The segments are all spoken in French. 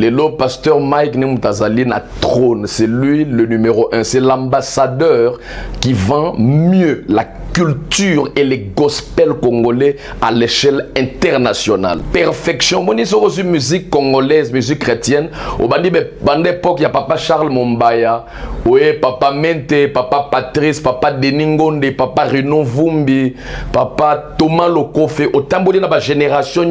Le pasteur Mike Nemutazali na trône, c'est lui le numéro 1, c'est l'ambassadeur qui vend mieux la culture et les gospels congolais à l'échelle internationale. Perfection, on est reçu musique congolaise, musique chrétienne. Au bande époque, il y a papa Charles Mombaya, oui, papa Mente, papa Patrice, papa Deningonde, papa Renaud Vumbi, papa Thomas Lokofe. Au tambour de la génération,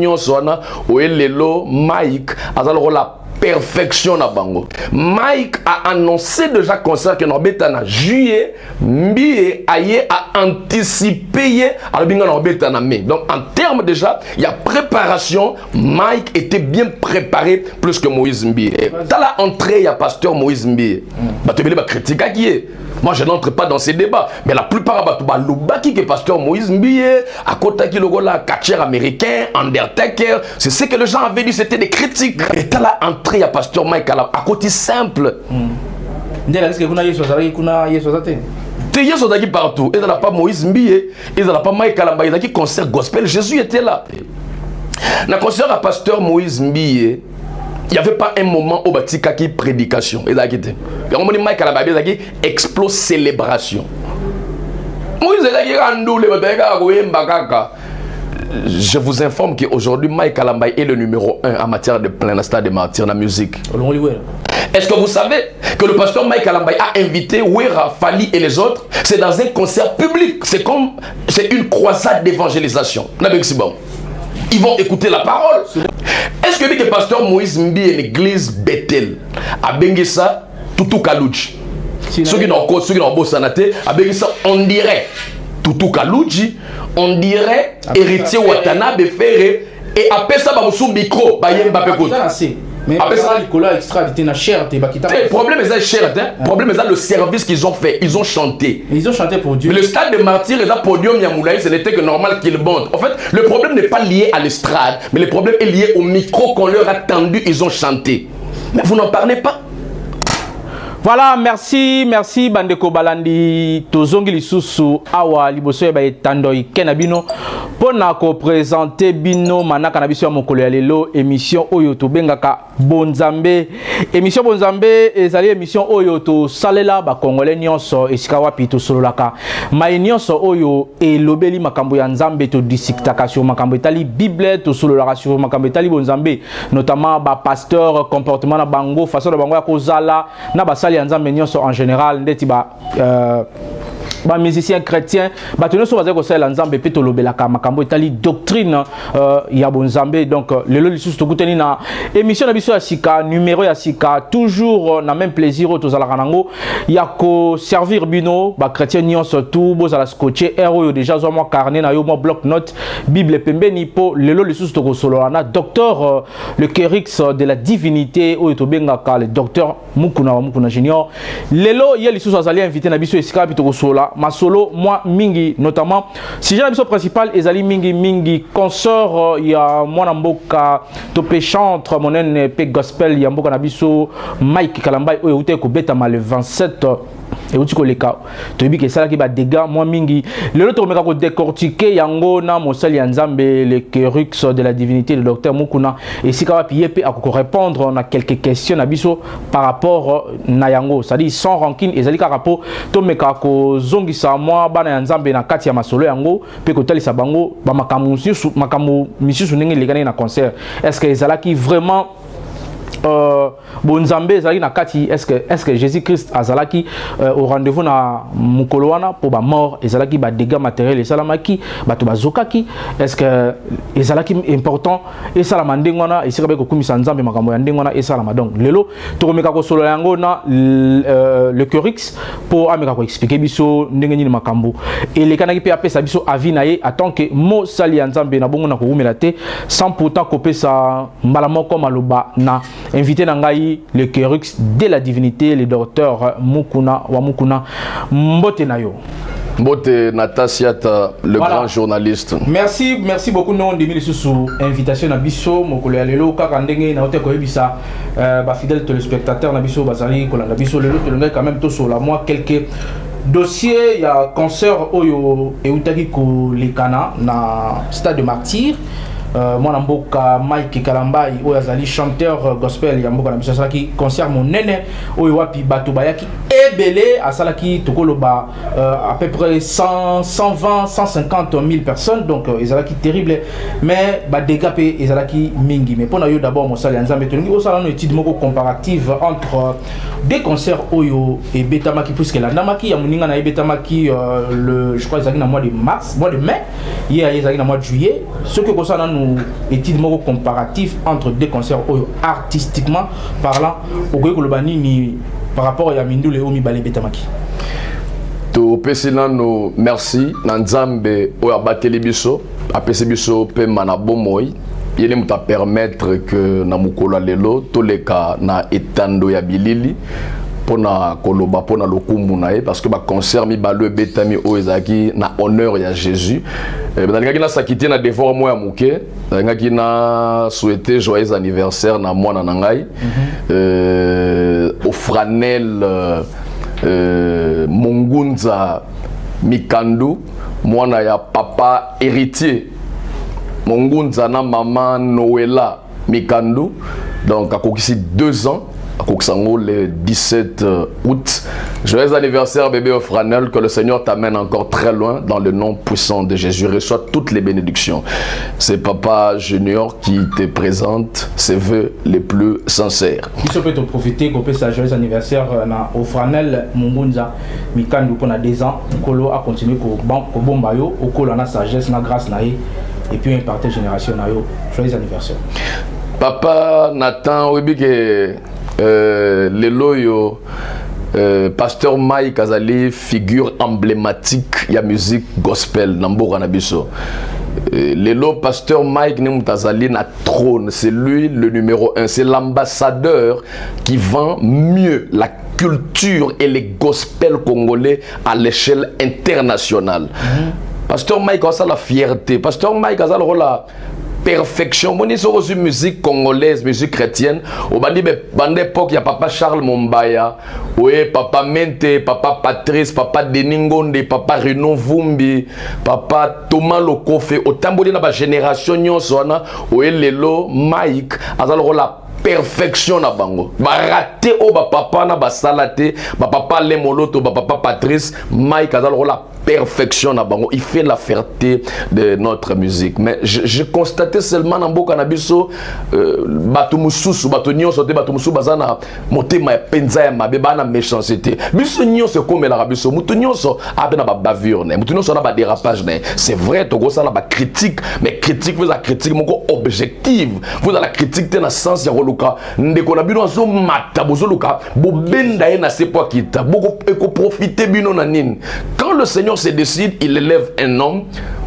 oui, Lelo, Mike, alors la perfection na bango. Mike a annoncé déjà concert que Norbeta juillet, Mbie aye a anticipé à Norbeta mai. Donc en termes déjà, il y a préparation. Mike était bien préparé plus que Moïse Mbie. Dans la entrée, il y a pasteur Moïse Mbie. Tu veux critique qui est. Moi, je n'entre pas dans ces débats. Mais la plupart qui est pasteur Moïse Mbie, à côté qui le la catcher américain, Undertaker, c'est ce que les gens avaient dit, c'était des critiques. Et t'as là entré, il y a pasteur Mike à côté simple. Tu es partout. Il n'y a pas Moïse Mbie, il n'y a pas Mike Kalamba, il y a qui concert gospel. Jésus était là. Dans le concert à pasteur Moïse Mbie, il n'y avait pas un moment où il y a une prédication. Il y a une explose célébration. Je vous informe qu'aujourd'hui, Mike Kalambay est le numéro 1 en matière de plein stade de martyrs dans la musique. Est-ce que vous savez que le pasteur Mike Kalambay a invité Wera, Fali et les autres? C'est dans un concert public. C'est une croisade d'évangélisation. Ils vont écouter la parole. Est-ce que le pasteur Moïse Mbi et l'église Bethel a béni ça Toutou Kalouji? Ceux qui n'ont pas sanaté, a béni ça, on dirait Toutou Kalouji, on dirait héritier Watanabe Ferré, et après ça, sous micro, Bayem Bapekot. Mais après ça, Nicolas extra était na cher, le problème est cher, le problème est le service qu'ils ont fait, ils ont chanté. Ils ont chanté pour Dieu. Mais le stade de martyrs, le podium Yamoulaï, ce n'était que normal qu'ils montent. En fait, le problème n'est pas lié à l'estrade, mais le problème est lié au micro qu'on leur a tendu, ils ont chanté. Mais vous n'en parlez pas. Voilà, merci Bandeko Balandi tozongi lisusu awa liboso ya etandoi kenabino pona ko présenter bino manaka na biso ya mokolo ya lelo émission oyo to bengaka Bonzambe. Émission Bonzambe ezali émission oyo to salela ba congolais nyonso esika wapi to sololaka mai nyonso oyo elobeli makambo ya nzambe to disiktaka sur makambo etali bible to sololaka sur makambo etali bonzambe, notamment ba pasteur comportement na bango façon na bango ya kozala na basali ya nzambe nyonso en général ndeti ba musicien chrétien batono so bazako sala nzambe pe to lobelaka makambo etali doctrine ya bonzambe. Donc lelo lisusu to kuteni na émission na biso ya sika numéro ya sika toujours na même plaisir to zala kanango ya ko servir bino ba chrétien nyonso tout bozala scotché ero yo déjà zo mo carnet na yo mo bloc note bible pembeni po lelo lisusu to ko solo na docteur le Kérix de la divinité oyo to bengaka le docteur Mukuna Junior. Lelo ye lisusu azali invité na biso ya sika to ko sola masolo moi mingi, notamment si j'ai l'émission principale ezali mingi consort ya mwana mboka to pe chantre monene pe gospel ya mboka na biso Mike Kalambay oyo ute ko betama le 27 et où tu koleka to yebi ke sala ki ba dégâts moi mingi lelo to meka ko décortiquer yango na mosali ya nzambe le Kérix de la divinité le docteur Mukuna et si ka va pier pe ako répondre na quelques questions na biso par rapport na yango, ça dit sans rancune ezali ka rapport to meka ko zongisa moi bana ya nzambe na kati ya masolo yango pe ko talisa bango ba makamu misusu ndenge lekana na concert. Est-ce que ezalaki vraiment bonzambe ezali na kati? Est-ce que Jésus-Christ azalaki au rendez-vous na mukolo wana pour ba mort ezalaki ba dégâts matériels esalamaki bato bazokaki? Est-ce que ezalaki important esalama ndenge wana esika ba ko kumisa nzambe makambo ya ndenge wana esalama? Donc lelo tokomeka ko solo yango na le Kérix pour ameka ko expliquer biso ndenge nini makambo elekanaki pe apesa biso avis na ye en tant que mo sali ya nzambe na bongo na ko umela te sans pourtant kopesa mbala moko maloba na invité Nangaï, le Kérix de la divinité, le docteur Mukuna Mbote Nayo. Mbote Natasiata, le grand journaliste. Merci beaucoup non de mille sous invitation à Bisso, Mokolo Lelo, Kakandenge, na hotel Koebisa, fidèle téléspectateur na Bisso, Bazali, Kolanda Bisso, Lelo, quand même tout sur la moi quelques dossiers, il y a concert Oyo et Utaki Lekana na stade de martyr. moi namboka Mike Kalambai oyo azali chanteur gospel ya mboka na biso asalaki concert monene oyo wapi bato bayaki ebele asalaki tokoloba à peu près 100 120 150 000 personnes donc ezalaki terrible mais ba dégâts pe ezalaki mingi mais pona yo d'abord mosali ya nzambe tolingi osala no étude moko comparative entre des concerts oyo et betamaki puisque la ndamaki ya moninga na betamaki le je crois ezalaki na mois de mars mois de mai hier ezalaki na mois de juillet ce que ça nous étude moko comparatif entre deux concerts oyo artistiquement parlant okoki koloba nini par rapport à Mindou Léo Mibale Betamaki. To pesinano merci na nzambe oyo abateli biso apesi biso pe manabo moi yele muta permettre que na mukolo lelo toleka na etando ya bilili pona koloba pona lokumu na ye parce que ba concert mi balo betami oyo ezaki na honneur ya Jésus ngaki na sakiti na devoir moi ya muke ngaki na souhaiter joyeux anniversaire na mwana na ngai au Franel Mongunza Mikandu mwana ya papa héritier Mongunza na maman Noëlla Mikandu donc akokisi 2 ans Koksango le 17 août. Joyeux anniversaire bébé Ofranel, que le Seigneur t'amène encore très loin dans le nom puissant de Jésus. Reçois toutes les bénédictions. C'est Papa Junior qui te présente ses vœux les plus sincères. Je peux te profiter qu'on peut sa joyeux anniversaire au Ofranel Mungunza Mikandu pour 2 ans. Kolo a continué au bombayo, au kolo na sagesse, na grâce na et puis un partage génération na yo. Joyeux anniversaire. Papa Nathan Webike les loyo pasteur Mike Azali figure emblématique ya musique gospel Namboka Nabiso. Lelo pasteur Mike Nemutazali na trône, c'est lui le numéro 1, c'est l'ambassadeur qui vend mieux la culture et les gospels congolais à l'échelle internationale. Pasteur Mike a ça la fierté, pasteur Mike a ça le rôle la perfection. Moi, j'ai reçu musique congolaise, musique chrétienne. Au bande époque, il y a papa Charles Mombaya, oui, papa Mente, papa Patrice, papa Deningonde, papa Rino Vumbi, papa Thomas Lokofe. Au tambour de la génération, oui, Lelo, Mike, alors la perfection na bango. Ba raté au ba papa na ba salate, ba papa Lemoloto, ba papa Patrice, Mike alors la perfection na bango. Il fait la fierté de notre musique. Mais j'ai constaté seulement dans Mboka na biso bato mususu, bato nyonso te bato mususu bazana motema ya penza ya mabe bana méchanceté. Biso nyonso comme la biso, mutu nyonso abena ba bavure ne, mutu nyonso na ba dérapage ne. C'est vrai to go sala ba critique, mais critique vous la critique moko objective. Vous la critique te na sens ya luka ndeko na bino azo mata bozo luka bo benda ye na sepo kita boko eko profiter bino na nini. Quand le Seigneur se décide, il élève un homme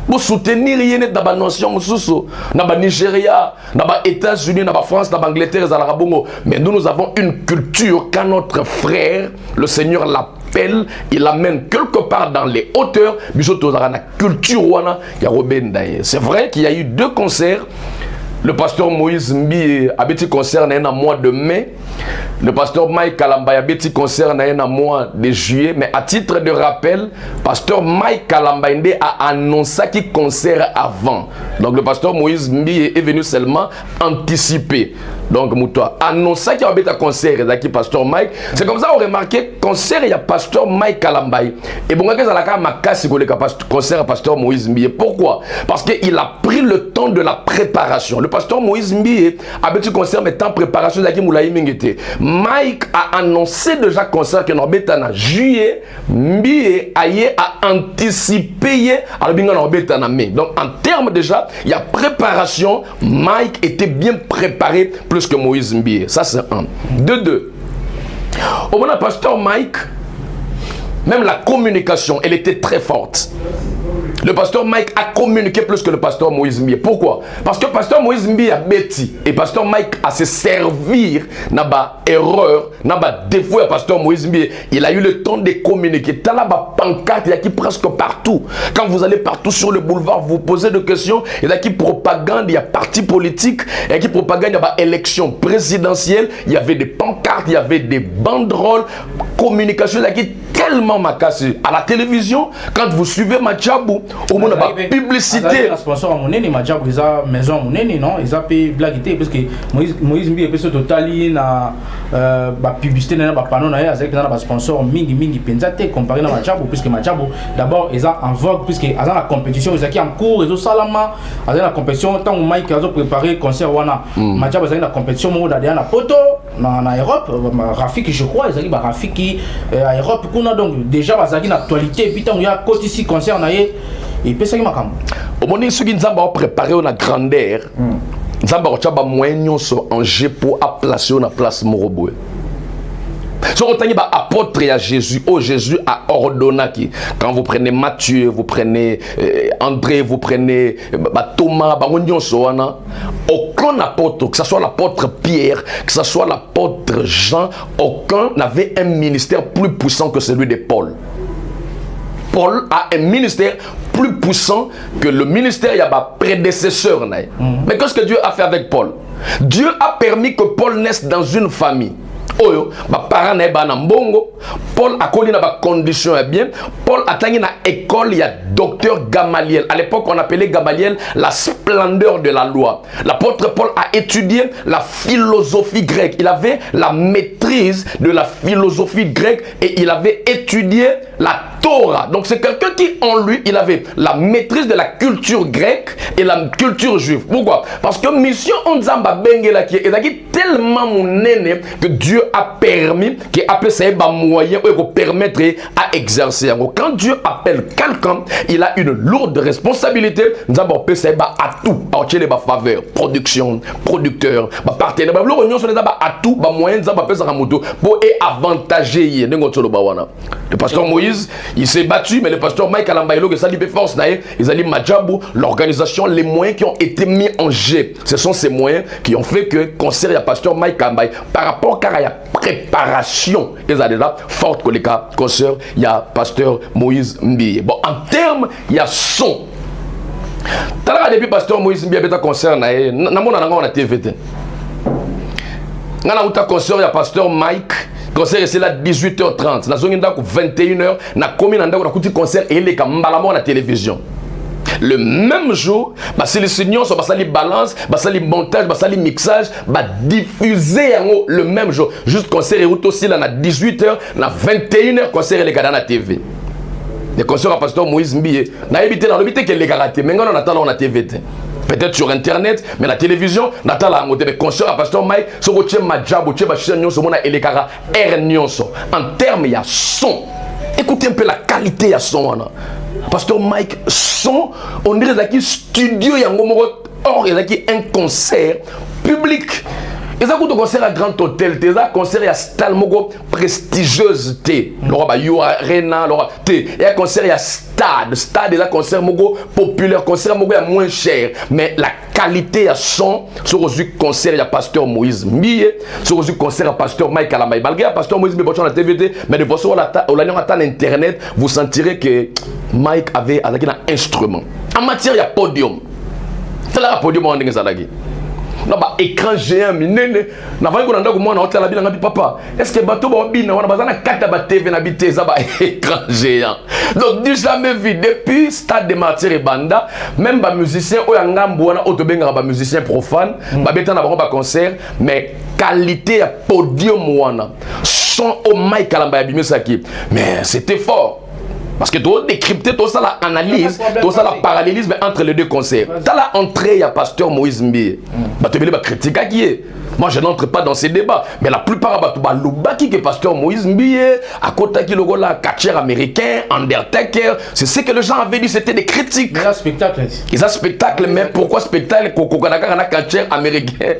pour soutenir yene dans la nation mususu, dans le Nigeria, dans les États-Unis, dans la France, dans l'Angleterre, dans la Bongo. Mais nous avons une culture quand notre frère, le Seigneur l'appelle, il l'amène quelque part dans les hauteurs, la culture. C'est vrai qu'il y a eu 2 concerts. Le pasteur Moïse Mbi a petit concert dans un mois de mai. Le pasteur Mike Kalamba a petit concert dans un mois de juillet. Mais à titre de rappel, pasteur Mike Kalamba a annoncé qu'il concert avant. Donc le pasteur Moïse Mbi est venu seulement anticiper. Donc Moutoua annoncé qu'il y a un concert avec pasteur Mike. C'est comme ça qu'on remarqué concert il y a pasteur Mike Kalamba. Et bon que ça la ma casse concert pasteur Moïse Mbi. Pourquoi? Parce qu'il a pris le temps de la préparation. Le pasteur Moïse Mbi a petit concert mais temps préparation d'aki moulaï mingete. Mike a annoncé déjà concert que nous avons en juillet. Mbi a anticipé alors binga nous mai. Donc en termes déjà il y a préparation. Mike était bien préparé plus que Moïse Mbi. Ça c'est un. De 2. Au moment pasteur Mike, même la communication, elle était très forte. Le pasteur Mike a communiqué plus que le pasteur Moïse Mbi. Pourquoi? Parce que le pasteur Moïse Mbi a bêti et pasteur Mike a se servir n'a pas erreur, n'a pas défaut à pasteur Moïse Mbi. Il a eu le temps de communiquer. T'as là bas pancarte, il y a qui presque partout. Quand vous allez partout sur le boulevard, vous posez des questions. Il y a qui propagande, il y a parti politique, il y a qui propagande, il y a élection présidentielle. Il y avait des pancartes, il y avait des banderoles, communication, il y a qui tellement makasi. À la télévision, quand vous suivez Madjabou, au monde de publicité. Les sponsors à Monene, Madjabou, ils ont maison à Monene, non? Ils ont payé blaguité parce que Moïse Mbi est peu totali na publicité na panneau na avec na sponsor mingi penzate comparé na Madjabou puisque Madjabou d'abord ils ont en vogue puisque ils ont la compétition ils ont en cours ils ont salama ils ont la compétition tant Mike ils ont préparé concert wana Madjabou ils ont la compétition mo d'aller na poto na Europe Rafiki je crois ils ont ba Rafiki à Europe kuna donc déjà bazaki na actualité puis tant il y a côté ici concert na et puis ça qui m'a au moment où Nzamba a préparé na grandeur Nzamba a chaba moyen so en jeu pour à placer na place Moroboué. So on t'a apôtre à Jésus, oh Jésus a ordonné qui quand vous prenez Matthieu, vous prenez André, vous prenez Thomas, on so ana aucun apôtre, que ce soit l'apôtre Pierre, que ce soit l'apôtre Jean, aucun n'avait un ministère plus puissant que celui de Paul. Paul a un ministère plus puissant que le ministère il y a ma prédécesseur. Mais qu'est-ce que Dieu a fait avec Paul? Dieu a permis que Paul naisse dans une famille. Oyo, ba parents na ba na mbongo. Paul a connu na condition bien. Paul a tangi na école, il y a docteur Gamaliel. À l'époque, on appelait Gamaliel la splendeur de la loi. L'apôtre Paul a étudié la philosophie grecque. Il avait la maîtrise de la philosophie grecque et il avait étudié la Torah. Donc c'est quelqu'un qui en lui, il avait la maîtrise de la culture grecque et la culture juive. Pourquoi? Parce que mission Onzamba Bengela qui est tellement mon aîné que Dieu a permis, qui a appelé ça un moyen pour permettre à exercer. Quand Dieu appelle quelqu'un, il a une lourde responsabilité. Nous avons appelé ça à tout, à tirer les faveurs, production, producteur, partenaire. Nous avons à tout, moyen, nous avons appelé ça pour avantager. Le pasteur Moïse, il s'est battu, mais le pasteur Mike Alambaïlo, force, ils ont dit Madjabou, l'organisation, les moyens qui ont été mis en jeu. Ce sont ces moyens qui ont fait que concert il y a pasteur Mike Alambaï. Par rapport à la préparation, ils ont déjà forte que les cas concert, il y a pasteur Moïse Mbi. Bon, en termes, il y a son. Depuis pasteur Moïse Mbi, il y a concert, on a TVT. On a concert, il y a pasteur Mike. Concert c'est là 18h30. Na zongi ndako 21h. Na komi na ndako na kuti concert et les kambalamo na télévision. Le même jour, c'est les signaux sont passés les balances, les montages, les mixages, diffuser le même jour. Juste concert et aussi là na 18h, na 21h concert et les gars dans la TV. Les concerts à pasteur Moïse Mbiye. Na évité dans l'habité que les gars raté. Mais on attend on a TV. Peut-être sur internet, mais la télévision, Natala Angote, mais concert à pasteur Mike, sur le Madjab, au Tchébachien, sur mon Elekara, en termes, il y a son. Écoutez un peu la qualité, il y a son. Pasteur Mike, son, on dirait qu'il y a un studio, il y a un concert public. Et ça, quand on concert à Grand Hôtel, il y a un concert à Stalmogo prestigieuse. Il y a Arena, il y a un concert à Stade. Stade, il y a un concert populaire, concert moins cher. Mais la qualité à son, sur le concert, il y a pasteur Moïse Mbiye, sur le concert, il y a pasteur Mike Alamay. Malgré pasteur Moïse Mbiye, on a TVT, mais de façon, on a internet, vous sentirez que Mike avait un instrument. En matière, il y a podium. C'est là, podium, on a dit. Non, bah, écran géant, minene. Na vali ko nanda ko mwana hôtel la bi na papa. Est-ce que bateau ba bina wana bazana kata ba TV na bi teza ba écran géant. Donc du jamais vu depuis Stade de Martyrs et Banda, même ba musicien o ya ngambo wana otobenga ba musicien profane, ba beta na ba concert, mais qualité à podium wana. Son au Mike Kalamba ya bimisaki. Mais c'était fort. Parce que tu as décrypté tout ça, l'analyse, tout ça, le parallélisme entre les deux concerts. Tu as entré, il y a pasteur Moïse Mbiye. Tu as critique à qui est. Moi, je n'entre pas dans ces débats. Mais la plupart, qui est pasteur Moïse Mbiye, à côté qui le là, catcher américain, Undertaker, c'est ce que les gens avaient dit, c'était des critiques. Ils ont spectacle. Ils ont spectacle, mais pourquoi spectacle Kokokanaka a catcher américain?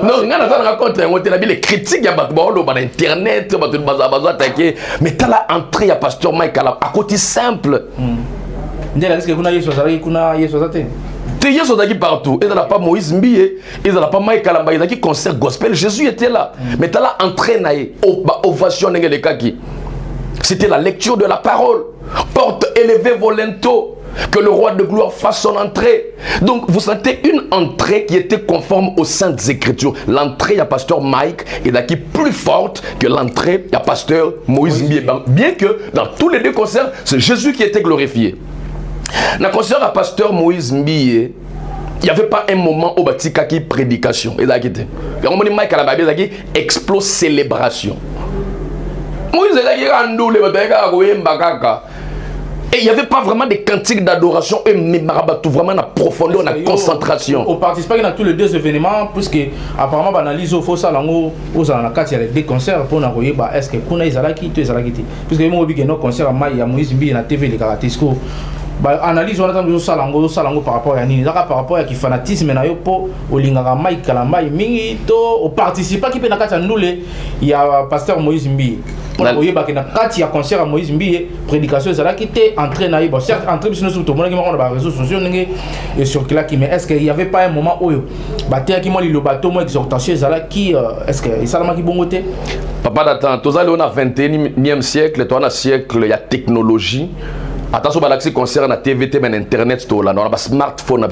Non, on a raconté, on a les critiques, il y a internet, mais tu as la entrée, il y a pasteur Mike à côté simple. Il y a partout. Il n'y a pas Moïse Mbiye, il n'y a pas Mike Kalamba, il y a qui concert gospel. Jésus était là. Mais tu as la entrée, ovation, c'était la lecture de la parole. Porte élevée volento. que le roi de gloire fasse son entrée. Donc vous sentez une entrée qui était conforme aux saintes écritures. L'entrée, il y a pasteur Mike, est d'acquis plus forte que l'entrée, il y a pasteur Moïse Mbie. Bien que dans tous les deux concerts, c'est Jésus qui était glorifié. Dans le concert à pasteur Moïse Mbie, il n'y avait pas un moment où il y a une prédication. Il y a un Mike à la explose célébration. Moïse et il n'y avait pas vraiment des cantiques d'adoration et vraiment la profondeur, la concentration. On participe dans tous les deux événements, puisque apparemment, on analyse au faux salon, il y a des concerts pour nous est-ce que pour nous, ils ont quitté. Puisque moi, il y a un concert à Moïse Mbie, la TV, les caractéristiques. Analyse on attend salango par rapport à nini par rapport à qui fanatisme na yo po olingaka Mike Kalamba mingi to o participa qui pe na kati ndule ya pasteur Moïse Mbie pour oyeba que na kati ya concert à Moïse Mbie prédication ça là qui était entré na yo certes entré biso sur tout le monde qui m'a réseaux sociaux et sur là qui mais est-ce qu'il y avait pas un moment où baté qui moi le bateau moi exhortation ça là qui est-ce que ça là qui bon côté papa d'attend tous allez on a 21e siècle toi on a siècle il y a technologie. Attention, si concert na TVT, mais internet, on a smartphone,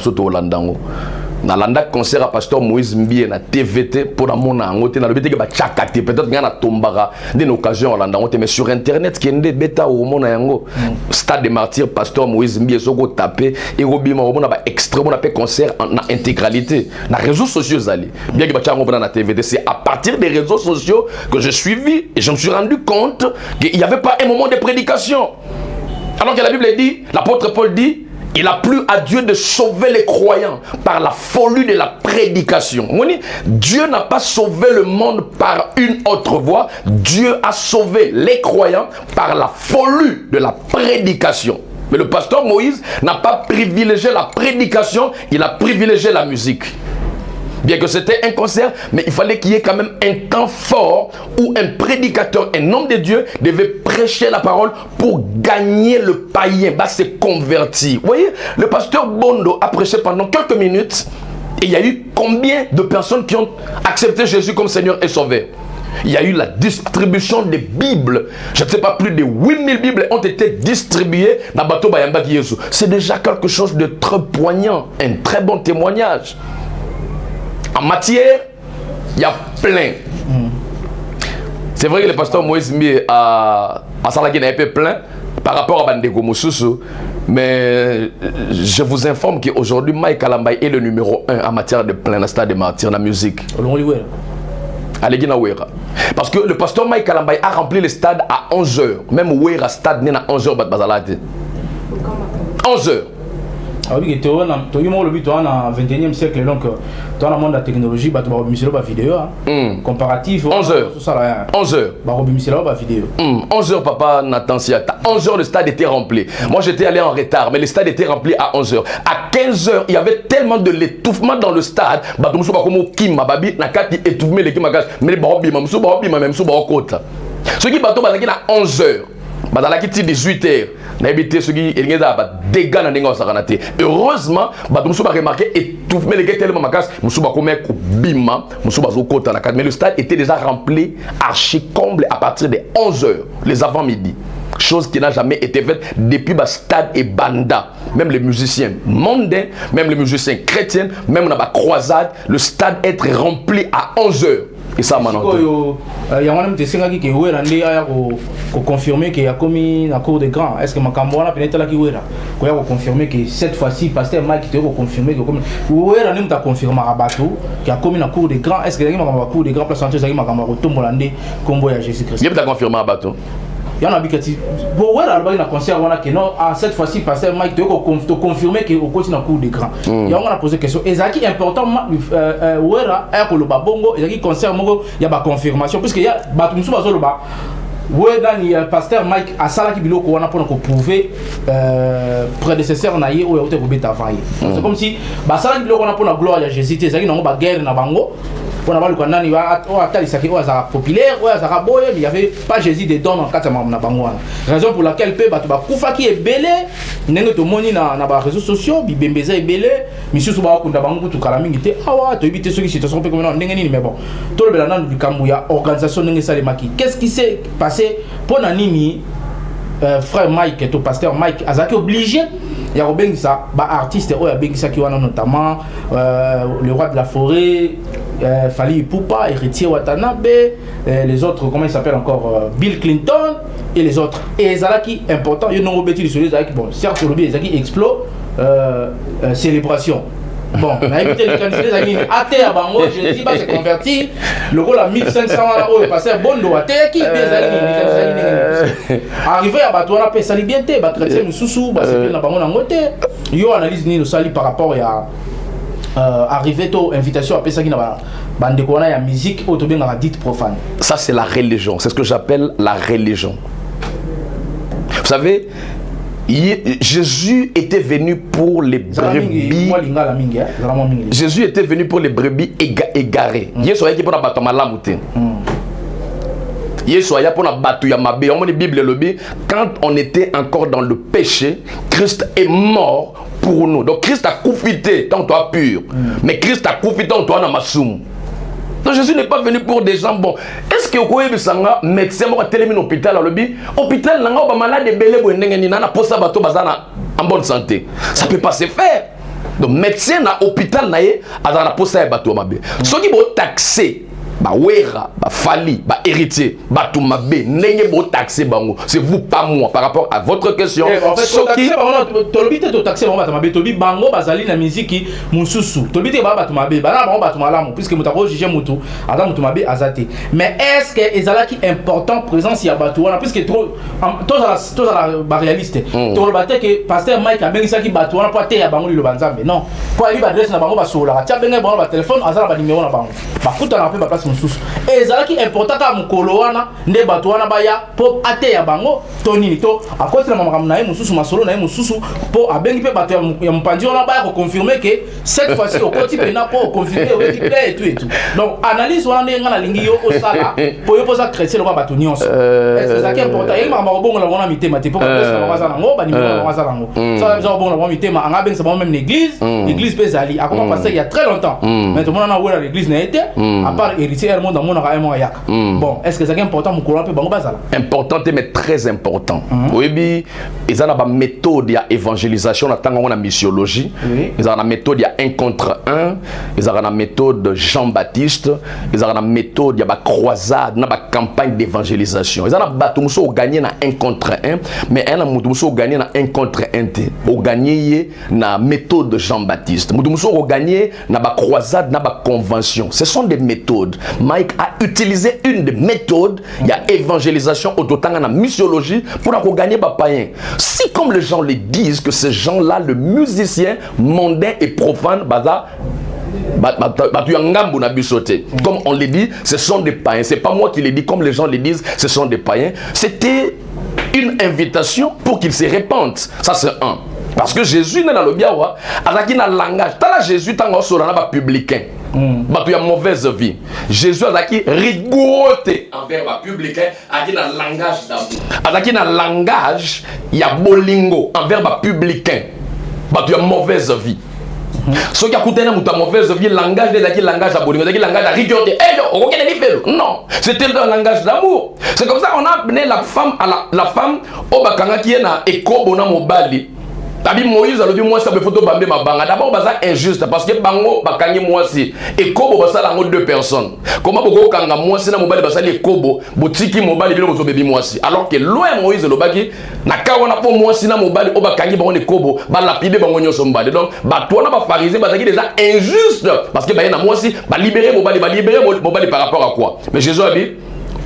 na landa concert à pasteur Moïse Mbie na TVT pour la mona ngote na le bete ke ba chakate peut-être ngana tombara d'une occasion landa ngote mais sur internet qui est beta au mona yango stade des martyrs pasteur Moïse Mbie soko tapé et robima au mona ba extrait on appelle concert en intégralité na réseaux sociaux zali bien que ba chango na TVT c'est à partir des réseaux sociaux que je suivi et je me suis rendu compte qu'il n'y avait pas un moment de prédication. Alors que la Bible dit, l'apôtre Paul dit, il a plu à Dieu de sauver les croyants par la folie de la prédication. Dieu n'a pas sauvé le monde par une autre voie. Dieu a sauvé les croyants par la folie de la prédication. Mais le pasteur Moïse n'a pas privilégié la prédication, il a privilégié la musique. Bien que c'était un concert, mais il fallait qu'il y ait quand même un temps fort où un prédicateur, un homme de Dieu, devait prêcher la parole pour gagner le païen, se convertir. Vous voyez, le pasteur Bondo a prêché pendant quelques minutes et il y a eu combien de personnes qui ont accepté Jésus comme Seigneur et Sauveur? Il y a eu la distribution des Bibles. Je ne sais pas, plus de 8000 Bibles ont été distribuées dans Bateau Bayamba Yesu. C'est déjà quelque chose de très poignant, un très bon témoignage. En matière, il y a plein. C'est vrai que le pasteur Moïse Mbie a Salagine un peu plein par rapport à Bandego Moussousou, mais je vous informe qu'aujourd'hui, Mike Kalamba est le numéro 1 en matière de plein, dans le stade de martyrs, dans la musique. Parce que le pasteur Mike Kalamba a rempli le stade à 11h. Même Ouera stade n'est à 11h. 11h. Ah oui, tu as le 21e siècle, donc tu as le monde de la technologie, tu as la vidéo, comparatif. 11h. 11h, papa Nathan Siata. 11h, le stade était rempli. Moi, j'étais allé en retard, mais le stade était rempli à 11h. À 15h, il y avait tellement de l'étouffement dans le stade. Ce qui est à 11h. Dans la 18h, heureusement, mais le stade était déjà rempli archi comble à partir de 11h, les avant-midi. Chose qui n'a jamais été faite depuis le stade et banda. Même les musiciens mondains, même les musiciens chrétiens, même dans la croisade, le stade est rempli à 11h. Et ça, maintenant. Il y a un qui confirmer qu'il y a commis la cour des grands. Est-ce que ma camarade peut être là qui a confirmé que cette fois-ci, pasteur Mike qui a confirmé que comme Ouera n'a pas confirmé à Bateau qui a commis la cour des grands. Est-ce que la cour des grands place en ma camarade tombe landé comme voyage Jésus-Christ? Il a confirmé à Bateau. Il y en a qui bon ouais là il a concert que non cette fois-ci pasteur Mike te confirmer que au continue en cours d'écran. Il y a on a posé question ezaki important ouais là que le babongo ezaki concert mongo il y a ba confirmation parce que il y a batumsu bazo le ba ouais dans il pasteur Mike a sala ki biloko wana pour prouver prédécesseur na ye o te ko beta avant. C'est comme si ba sala ki biloko wana pour la gloire de Jésus ezaki nango ba guerre na bango. On a vu que Nani va populaire, il n'y avait pas Jésus dedans dans le cadre de la Bangouana. Raison pour laquelle Koufa qui est belé, n'est pas moni dans les réseaux sociaux, Bembeza est belé, Monsieur Souba Kunda Bangou, tout Kalaming était, ah, tu évites ceux qui se sont fait comme un mais bon, tout le bénin du Kamouya, organisation n'est pas les maquis. Qu'est-ce qui s'est passé pour Nanini? frère Mike, ton pasteur Mike, azaki obligé. Il y a ça, artiste qui notamment le roi de la forêt, Fali Ipupa, héritier Watanabe, les autres, comment il s'appelle encore, Bill Clinton et les autres. Et Zalaki important, il y a un robéti de celui qui, bon, certes, Zalaki explose, célébration. Bon, on a évité les candidats à terre, je ne dis pas, c'est converti. Le rôle à 1500 euros est passé à Bondo, à terre qui arrivé à Batouana, ça lui bien, chrétien, nous sous, c'est bien, on a monté. Il y a une analyse ni sali par rapport à arriver à invitation à Pessa qui n'a pas de musique autobien dite profane. Ça, c'est la religion, c'est ce que j'appelle la religion. Vous savez, Jésus était venu pour les brebis. Jésus était venu pour les brebis égarées. Jésus est pour la bâton malamouté. Jésus est pour la bâton yamabé. On dit Bible le dit quand on était encore dans le péché, Christ est mort pour nous. Donc Christ a coupité tant toi pur, mais Christ a coupité tant toi namasum. Donc Jésus n'est pas venu pour des gens bons. Est-ce que vous avez un médecin qui a télé hôpital à l'hôpital? Hôpital, il y a un malade en bonne santé. Ça ne peut pas se faire. Donc médecin à l'hôpital, il y a un poste à bateau. Ceux qui vont taxer, wera, fali, héritier, batumabé, n'ayez pas taxé bango. C'est vous pas moi par rapport à votre question. En fait, taxé tolbi te taxé bango tolbi bango bazali na musique mususu. Tolbi te batumabé, bana bango batumalamu puisque mutako juger mutu, adam mutumabé azate. Mais est-ce que ezalaki important présence ya batuana puisque trop tous la réaliste. Tolbate que pasteur Mike a bengisa ki batuana pour te ya bango le banzambe. Non. Pour aller adresse na bango basola. Tia benga bango ba téléphone azala ba numéro na bango. Ba kuta na pe ba place et ça qui est important à mukolo wana nde bato wana baya po ate ya bango to nini to à cause de maman na mususu masolo na mususu po abengi pe bato ya mpandi wana baya ko confirmer que cette fois-ci au côté pena po confirmer au type et tout donc analyse wana ndenga na lingi yo osala po yo posa chrétien lo bato nyonso c'est ça qui est important et maman bongo la wana mitema te po ka pesa baza nango ba numéro baza nango ça ça bongo la wana mitema anga ben c'est bon même l'église pesali a comment passer il y a très longtemps maintenant on a où l'église n'a été à part bon, est-ce que c'est important pour courir un peu important, mais très important. Oui, ils ont la méthode d'évangélisation, on a la missiologie, ils ont la méthode 1 contre 1, ils ont la méthode Jean-Baptiste, ils ont la méthode de la croisade, la campagne d'évangélisation. Ils ont la bâtiment gagné na 1 contre 1, mais ils ont gagné na 1 contre 1. Ils ont gagné la méthode de Jean-Baptiste. Ils ont gagné la croisade, la convention. Ce sont des méthodes. Mike a utilisé une des méthodes, il y a évangélisation au total en missiologie pour gagner les païens. Si comme les gens le disent que ces gens-là, le musicien mondain et profane, comme on le dit, ce sont des païens. C'est pas moi qui le dis, comme les gens le disent, ce sont des païens. C'était une invitation pour qu'ils se répandent. Ça c'est un. Parce que Jésus n'est dans le biawa, avec un langage. Tant Jésus, tant qu'on sort là, publicain. Il y a mauvaise vie. Jésus a dit rigoureux envers le publicain, avec un langage d'amour. Avec un langage, il y a bolingo envers le publicain. Il y a mauvaise vie. Ce qui a coûté une mauvaise vie, le langage de langage à bolingo, le langage à rigueur. Non, c'était un langage d'amour. C'est comme ça qu'on a amené la femme à la femme au bakanga qui est na ekobona mobali. Tabi Moïse a dit moi ça me photo bambé ma banga d'abord baza injuste parce que bango bakangi moi si et kobo basala ngo deux personnes comment boko kanga moi si na mobali basali kobo botiki mobali bilo bozo bebi moi si alors que loin Moïse le baki na kawana po moi si na mobali o bakangi bango ne kobo ba lapide bango nyoso mbali donc ba toi na ba pharisien bazaki déjà injuste parce que ba na moi si ba libérer mobali par rapport à quoi mais Jésus a dit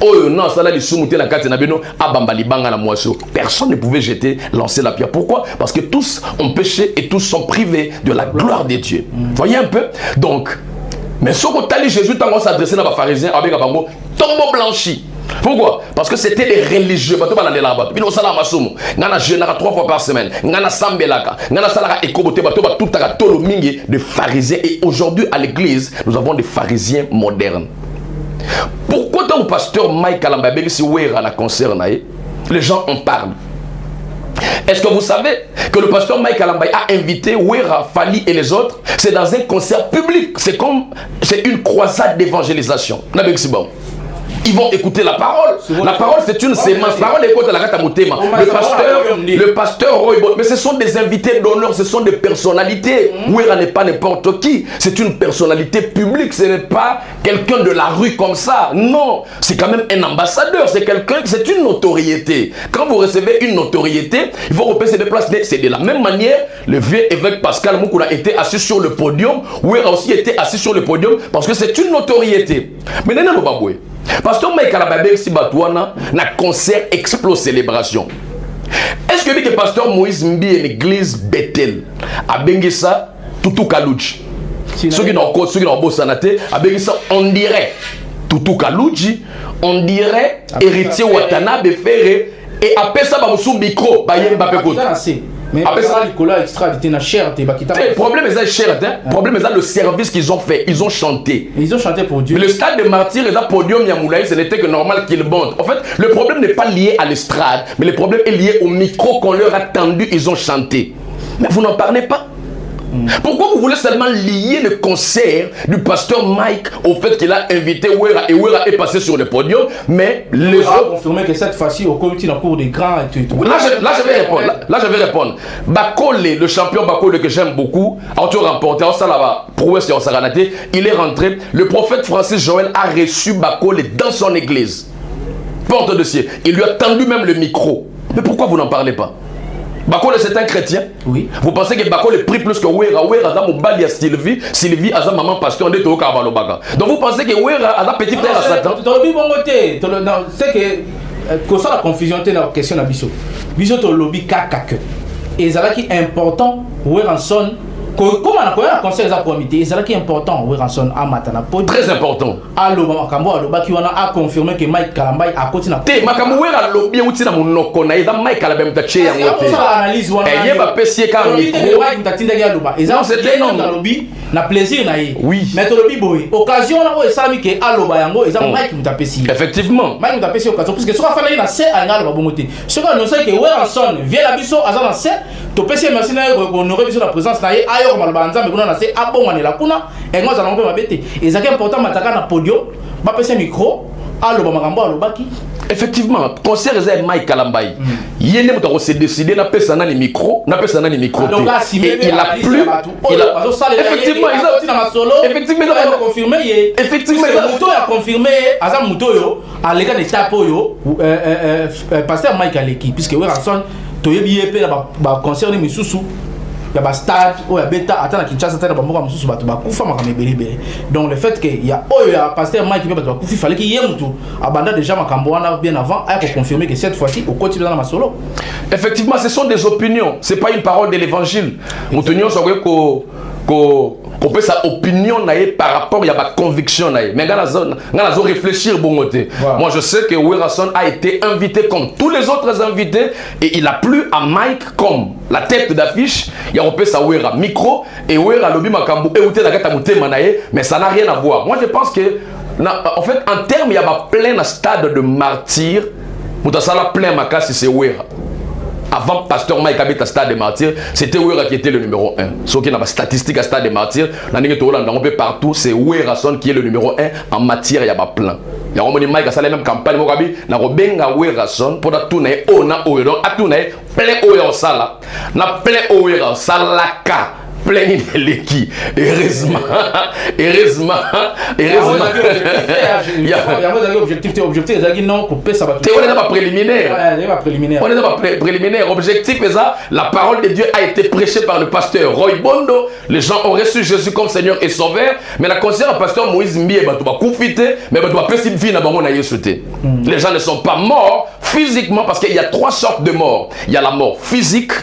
oh non, ça là, les sous-moutés la carte n'abino abambali banga la moisson. Personne ne pouvait lancer la pierre. Pourquoi? Parce que tous ont péché et tous sont privés de la gloire de Dieu. Voyez un peu? Donc, mais ce que Jésus t'a s'adresser à les pharisiens avec un tombeau blanchi. Pourquoi? Parce que c'était les religieux. Bato ba la bato. Bino sala masumu. Ngana jeûnera 3 fois par semaine. Ngana sambelaka. Ngana salaka ekobote bato ba tout taka tolo mingi de pharisiens. Et aujourd'hui à l'église, nous avons des pharisiens modernes. Pourquoi ton pasteur Mike Kalambabeli si Wera la concerne, les gens en parlent? Est-ce que vous savez que le pasteur Mike Kalambay a invité Wera, Fali et les autres? C'est dans un concert public. C'est une croisade d'évangélisation. ils vont écouter la parole. La parole, c'est une sémence. La parole écoute la gata motema. Le pasteur Roy, mais ce sont des invités d'honneur, ce sont des personnalités. Ouera n'est pas n'importe qui. C'est une personnalité publique. Ce n'est pas quelqu'un de la rue comme ça. Non, c'est quand même un ambassadeur. C'est quelqu'un, c'est une notoriété. Quand vous recevez une notoriété, il faut repérer des places. C'est de la même manière, le vieux évêque Pascal Moukoula était assis sur le podium. Ouera aussi était assis sur le podium parce que c'est une notoriété. Mais non, non, Pasteur Mike Alababek si Batouana, na concert Explo Célébration. Est-ce que le pasteur Moïse Mbi et l'église Bethel a bengi ça Toutou Kalouji? Ceux qui n'ont pas sanaté, a bengi ça, on dirait Toutou Kalouji, on dirait héritier Watanabe Ferré et après ça, sous micro, Bayem Bapekot. Mais après ça, Nicolas extradité na cher, le problème est cher, le problème est le service qu'ils ont fait, ils ont chanté. Ils ont chanté pour Dieu. Mais le stade de martyrs et le podium Yamoulaï, ce n'était que normal qu'ils montent. En fait, le problème n'est pas lié à l'estrade, mais le problème est lié au micro qu'on leur a tendu, ils ont chanté. Mais vous n'en parlez pas. Pourquoi vous voulez seulement lier le concert du pasteur Mike au fait qu'il a invité Ouera et Ouera est passé sur le podium, mais les autres... confirmer que cette fois-ci, au comité dans le cours des grands et tout. Là, je vais répondre. Là, je vais répondre. Bakole, le champion Bakole que j'aime beaucoup, a remporté en Salava, prouesse et en Saranaté, il est rentré. Le prophète Francis Joël a reçu Bakole dans son église. Porte de ciel. Il lui a tendu même le micro. Mais pourquoi vous n'en parlez pas? Bakole c'est un chrétien. Oui. Vous pensez que Bakole prie plus que Ouera? Ouera a Mobali à Sylvie. Sylvie a maman pasteur de Toka Balobaga. Donc vous pensez que Ouera a petit frère à Satan? Dans le but bon côté, c'est que ça la confusion dans la question de Bissot. Bissot au lobby kakake. Et ça qui est important, Ouera son. Comment on a conseillé ça pour imiter? Et c'est là qui est important. Ouera son a matana. Très important. Allo Makambo Allo qui a confirmé que Mike Kalambay a continué. Te Makambo Ouera lobby outi na monoko na ida Mike Kalambay mtache ya ngote. Ça analyse wana. Et yeba pesi ka micro. Mike mtatinda ya loba. Et ça c'était non dans lobby na plaisir na yi. Oui. Mais to lobby boy. Occasion na o esami ke aloba yango et ça Mike mtapesi. Effectivement. Mike mtapesi occasion parce que soit fana na c'est à ngalo babongote. Ce qu'on annonce que Ouera son vient la biso azana c'est to pesi merci na honorer biso la présence na yi. Mais on a assez abonné la kuna et moi allons faire ma bête et c'est important mataka na podium ba passer micro allo ba makambo allo baki. Effectivement, concert est Mike Kalambay. Yene mutako s'est décidé na pesa na les micros, na pesa na les micros. Donc là si il a plus effectivement il a solo effectivement il a confirmé effectivement Muto a confirmé Azam Muto yo à l'état de tapo yo pasteur Mike Aleki puisque ouais Ranson toyebi epé ba concert ni misusu. Il y a un stade, il y a bêta, attends, Kinshasa, il y a un peu de donc le fait qu'il y a un pasteur Mike qui peut être il fallait qu'il y ait un tout. Abanda déjà Makambouana bien avant, a confirmé que cette fois-ci, au quotidien dans ma solo. Effectivement, ce sont des opinions, ce n'est pas une parole de l'évangile. Nous tenions sur qu'on peut sa opinion par rapport à ma conviction. Mais on a réfléchir bon côté. Moi je sais que Ouerason a été invité comme tous les autres invités et il a plu à Mike comme la tête d'affiche. Il y a un peu sa Ouera micro et Ouera lobby makambu et outé la gata mouté manaye, mais ça n'a rien à voir. Moi je pense que en fait en termes il y a plein de stade de martyrs. Moutasala plein ma casse c'est Ouera. Avant pasteur Mike habite à Stade des Martyrs, c'était Ouera qui était le numéro 1. Ce qui n'a pas statistique à Stade des Martyrs, on peut partout, c'est Ouerason qui est le numéro 1 en matière, il y a pas plein. Il y a un Mike qui a la même campagne, il y a un Ouerason pour tout le monde, donc à tout le monde, plein Ouera na plein Ouera salaka. Plein de l'équipe. Heureusement. Il y a un objectif, non, couper ça va tout. On n'est pas préliminaire. On n'est pas préliminaire. Objectif, la parole de Dieu a été prêchée par le pasteur Roy Bondo. Les gens ont reçu Jésus comme Seigneur et Sauveur. Mais la concerne le pasteur Moïse Mbie, tu vas confiter, mais tu vas précipiter dans mon aïe sauté. Les gens ne sont pas morts physiquement parce qu'il y a 3 sortes de morts. Il y a la mort physique.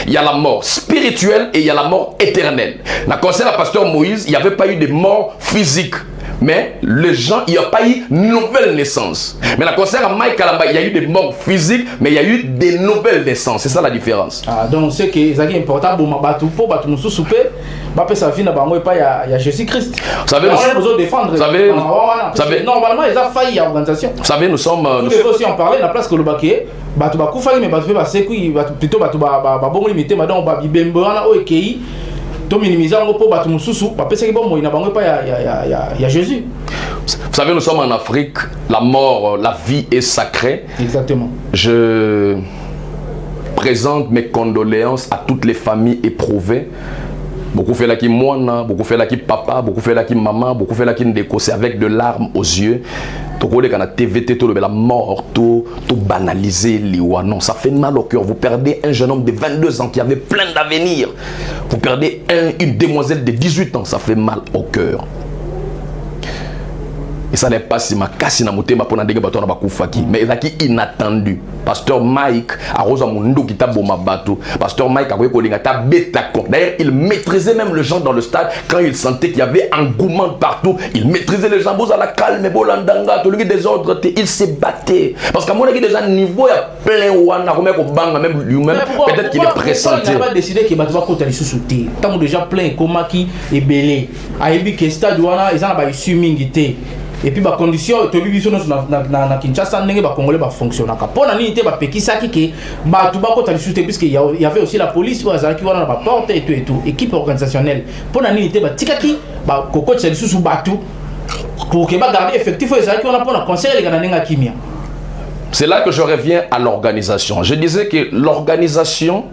Il y a la mort spirituelle et il y a la mort éternelle. Dans le concert du pasteur Moïse, il n'y avait pas eu de mort physique. Mais les gens, il n'y a pas eu de nouvelle naissance. Mais dans le concert à Mike Kalamba, il y a eu des morts physiques, mais il y a eu des nouvelles naissances. C'est ça la différence. Ah, donc c'est que c'est important pour nous souper. Ça vient il y a Jésus-Christ. Vous savez, nous besoin de défendre. Vous savez, normalement, ils ont failli à l'organisation. Vous savez, nous sommes. Nous devons aussi en parler. La place que le baquet, mais plutôt bon limité, madame, to minimiser pour battre mususu parce que bon il y a Jésus. Vous savez, nous sommes en Afrique, la mort, la vie est sacrée. Exactement. Je présente mes condoléances à toutes les familles éprouvées. Beaucoup fait là qui moine, beaucoup fait là qui papa, beaucoup fait là qui maman, beaucoup fait là qui ndeko. C'est avec de larmes aux yeux. Tout le monde a TVT, tout la mort, tout banalisé, non, ça fait mal au cœur. Vous perdez un jeune homme de 22 ans qui avait plein d'avenir. Vous perdez une demoiselle de 18 ans, ça fait mal au cœur. Et ça n'est pas si ma casse na motema pour ndenge bato na bakufaki, mais ezaki inattendu. Pasteur Mike a rosa mundo qui taboma bato. Pasteur Mike a kolinga ta beta. D'ailleurs, il maîtrisait même les gens dans le stade quand il sentait qu'il y avait engouement partout. Il maîtrisait les gens, à la calme, bolandanga, tout le des ordres, il se battait. Parce qu'à mon avis, déjà niveau il y a plein wana même lui-même peut-être qu'il est pressenti. Il n'a pas décidé qu'il va côté les sous-soutés. Tant déjà plein comment qui est belé. A ebi que stade wana ils en ba issu mingité. Et puis ba condition to biso na Kinshasa ndenge ba congolais ba fonctionner ka pona nini te ba pekisaki ke ba tu ba ko tali sute puisque il y avait aussi la police bazala ki wana na ba porte et tout équipe organisationnelle pona nini te ba tikaki ba koko tali susu batu pour que ba garder effectif ezala ki wana pona conseil les gananenga kimia. C'est là que je reviens à l'organisation. Je disais que l'organisation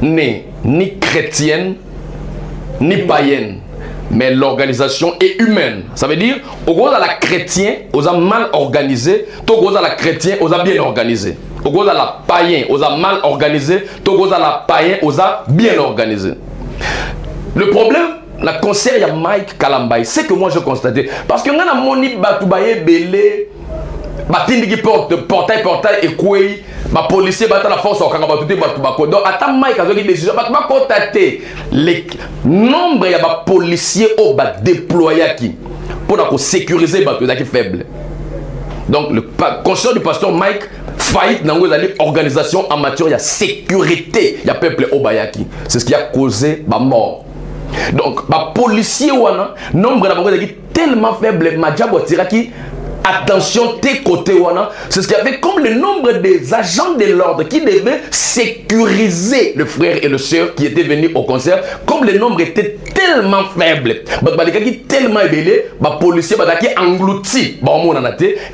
n'est ni chrétienne ni païenne. Mais l'organisation est humaine. Ça veut dire, au gros, la chrétien, aux a mal organisé, au gros, la chrétien, aux a bien organisé. Au gros, la païen, aux a mal organisé, au gros, la païen, aux a bien organisé. Le problème, la conseil à Mike Kalambay, c'est que moi je constatais, parce que on a moni batoubaye belé, batindi qui portail et quoi. Ma policier bat la force au Kangabatuté Batubako. Donc, à ta Mike a dit décision, bah, constater les nombres de policiers au bat déployés qui pour sécuriser les bateaux qui faible. Donc, le conseil du pasteur Mike faillite dans l'organisation en matière de sécurité, il y a peuple au Bayaki. C'est ce qui a causé ma mort. Donc, les policiers wana nombre de bateaux qui tellement faible, Madjabo Tiraki. Attention, tes côtés, c'est ce qui avait comme le nombre des agents de l'ordre qui devaient sécuriser le frère et le sœur qui étaient venus au concert. Comme le nombre était tellement faible, qui tellement ébélé, les policiers qui engloutis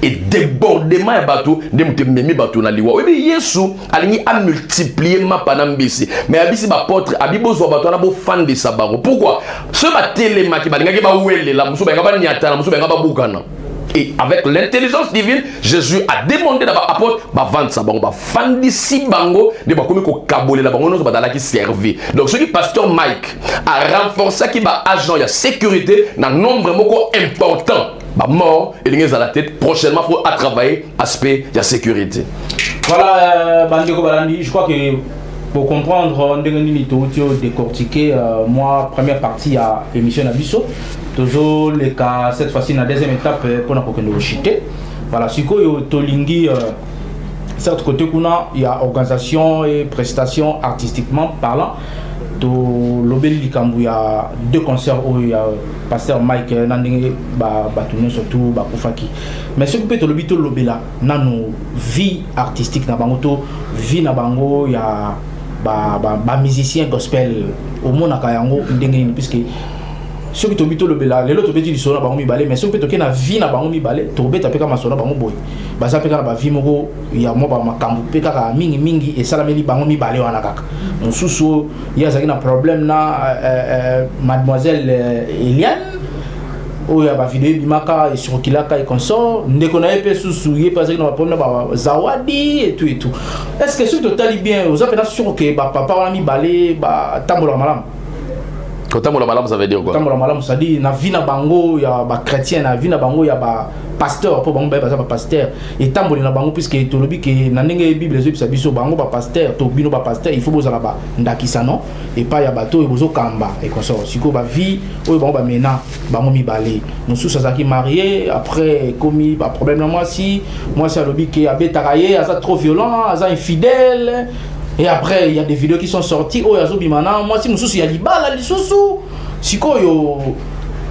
et débordement et bateau, de memi bateau na liwa. Oui, Yesu a multiplié ma panambisi. Mais abisi ba porte, abibo zo bateau na bo fan de sabaro. Pourquoi? Ce bateau ma qui ba ba wele la musu ba ngaba nyata la musu ba ngaba bukana. Et avec l'intelligence divine, Jésus a demandé d'abord apôtre, bah vendre ça, bah fandi si bango, de bah comme ko kabolé la bango, bah dans qui servi. Donc ce qui pasteur Mike a renforcé qui bah agent il y a sécurité dans nombre moko important, bah mort et les à la tête prochainement faut à travailler aspect il y a sécurité. Voilà Bandeko Balandi, je crois que pour comprendre on décortiquer moi première partie à émission Nabiso. Toujours les cas, cette fois-ci, dans la deuxième étape, pour nous chiter. Voilà, si vous tolingi, certes, côté il y a organisation et prestations artistiquement parlant. Dans l'Obéli il y a deux concerts où il y a pasteur Mike Nanding, Batounion surtout, Koufaki. Mais ce que peut être l'Obéla, dans nos vies artistiques, dans la vie na bango, il y a musicien gospel au monde à Kayango, puisque ceux qui t'obitent le bela, les autres petits du sona bango mi balé, mais ceux qui t'obitent na vie na bango mi balé, t'obite à peka masona bango boy. Basa peka na vie moko, il y a moi ba makambu peka ka mingi et salameli bango mi balé wana kaka. Mon sous il y a un problème na mademoiselle Eliane. Oh ya ba vidéo bimaka et sur kilaka et consort, ndeko na epé sous yé parce que na problème ba zawadi et tout et tout. Est-ce que ce total bien, vous avez sûr que ba papa wana mi balé ba tambola malam. Quand on malam, ça veut dire quoi? Quand on malam, ça dit na vie na bango, il y a ba chrétien, na vie na bango, il y a ba pasteur, pour bango ba pasteur. Et tambola na bango puisque to lobi que na ndenge Bible zo bisa biso bango ba pasteur, to bino ba pasteur, il faut boza la ba ndakisa non et pas ya bato et bozo kamba et comme ça. Siko ba vie, o bango ba mena, bango mi balé. Nous ça qui marié après commis ba problème na moi si lobi que abeta raillé, ça trop violent, ça infidèle. Et après, il y a des vidéos qui sont sorties. Oh, yazo bimana. Moi, si nous sommes à Libala, les sous-sous. Si quoi, yo.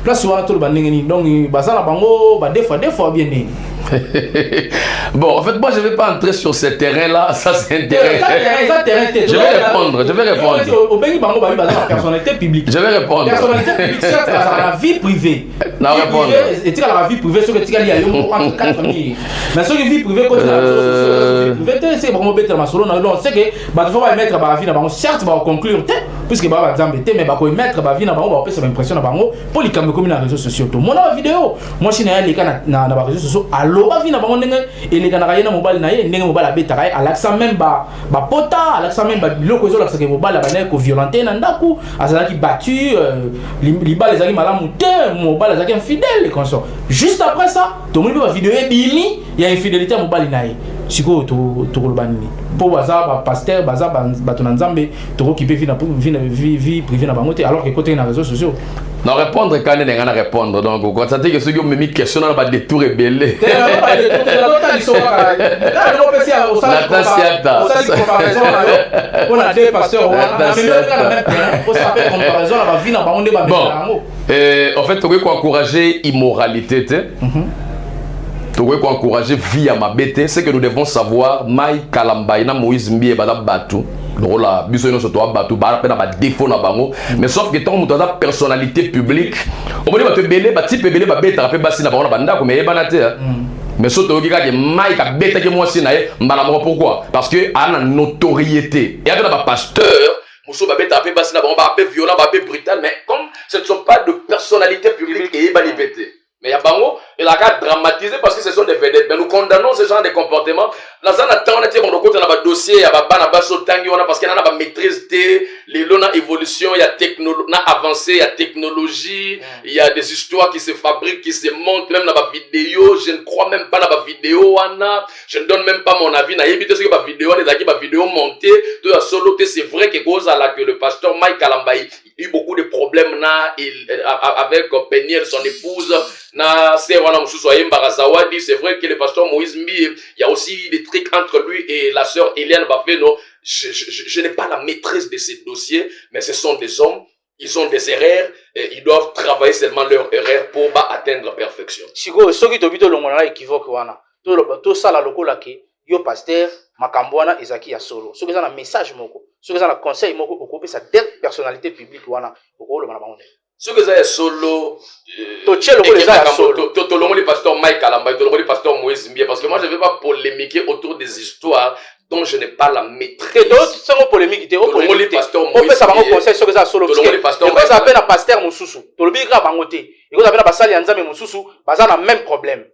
Place où on a tout le banding. Donc, bazala bango, des fois bien né. Bon, en fait, moi, je ne vais pas entrer sur ce terrain-là. Ça, c'est un terrain. Je vais répondre. Je vais répondre. Personnalité publique. Je vais répondre. Personnalité publique, c'est la vie privée. Non, répondre. Et tu as la vie privée, ce que tu as dit, entre 4 familles. Mais ce qui est vie privée, quand tu as c'est vraiment bête, on sait que il faut pas mettre la vie dans certes, on va conclure, puisque par exemple, mais il faut mettre la vie dans on va faire l'impression pour les caméras comme les réseaux sociaux. Mon vidéo, moi, je suis allé dans les réseaux sociaux. Loba vina bango ndenge elekana kayena mobile na ye ndenge mobile abeta kay alaksa même ba pota alaksa même ba biloko ezo laksa ke mobile abana ko violenter na ndaku azalaki battu libala ezali malamu te mobile azalaki infidèle consort juste après ça to moni ba vidéo ebimi ya infidélité ya mobile na ye siko to koloba nini po baza ba pasteur baza bato na nzambe to occupé vie privée na bango te alors que côté na réseaux sociaux. Non, répondre quand on a répondre. Donc, vous constatez que ceux qui ont mis question dans le détour rebelle. Bon, en fait, tu veux encourager l'immoralité. Tu veux encourager vie à ma bête. C'est que nous devons savoir, Maï Kalambaïna, Moïse Mbie, Bada Batou. Là, biso ino soto abatu ba pe na ba défaut na bango mais sauf que tant muto da personnalité publique on moni ba te belé ba type belé ba beta pe basi na bango na banda ko mais bana te mais soto ki ka ke mai ka beta ke moi si na ye mbala mo pourquoi parce que ana notoriété et avec ba pasteur muso ba beta pe basi na bango ba pe violent ba pe brutal mais comme ce ne sont pas de personnalité publique et ba libété. Mais il y a Bango, il a qu'à dramatiser parce que ce sont des vedettes. Mais nous condamnons ce genre de comportement. Dans un temps, on a dit qu'on a un dossier, il y a parce qu'il y a une maîtrise, l'évolution, il y a avancé, il y a technologie, il y a des histoires qui se fabriquent, qui se montent, même dans la vidéo. Je ne crois même pas dans la vidéo, je ne donne même pas mon avis. Ce que la vidéo montée, c'est vrai que le pasteur Mike Kalambaï a eu beaucoup de problèmes avec Peniel, son épouse. C'est vrai que le pasteur Moïse Mbi, il y a aussi des trucs entre lui et la sœur Eliane Bafeno. Je n'ai pas la maîtrise de ces dossiers, mais ce sont des hommes, ils ont des erreurs, et ils doivent travailler seulement leurs erreurs pour atteindre la perfection. Sigo, ce qui te longona équivoque wana. To sala lokola ke yo pasteur makambwana ezaki ya solo. Ce que ça na message moko, ce que ça na conseil moko okopé sa personnalité publique wana okolo bana bango. Ce que ça est solo, le pasteur Mike Kalamba, le pasteur Moïse Mbie, parce que moi je ne vais pas polémiquer autour des histoires dont je n'ai pas la maîtrise. C'est une polémique, le pasteur Moïse Mbie, conseil sur ça solo. Parce que appelle un pasteur Moussoussou, tu le bigra bangoté, et vous avez un pasteur Yanzame Moussoussou, bazar a même problème.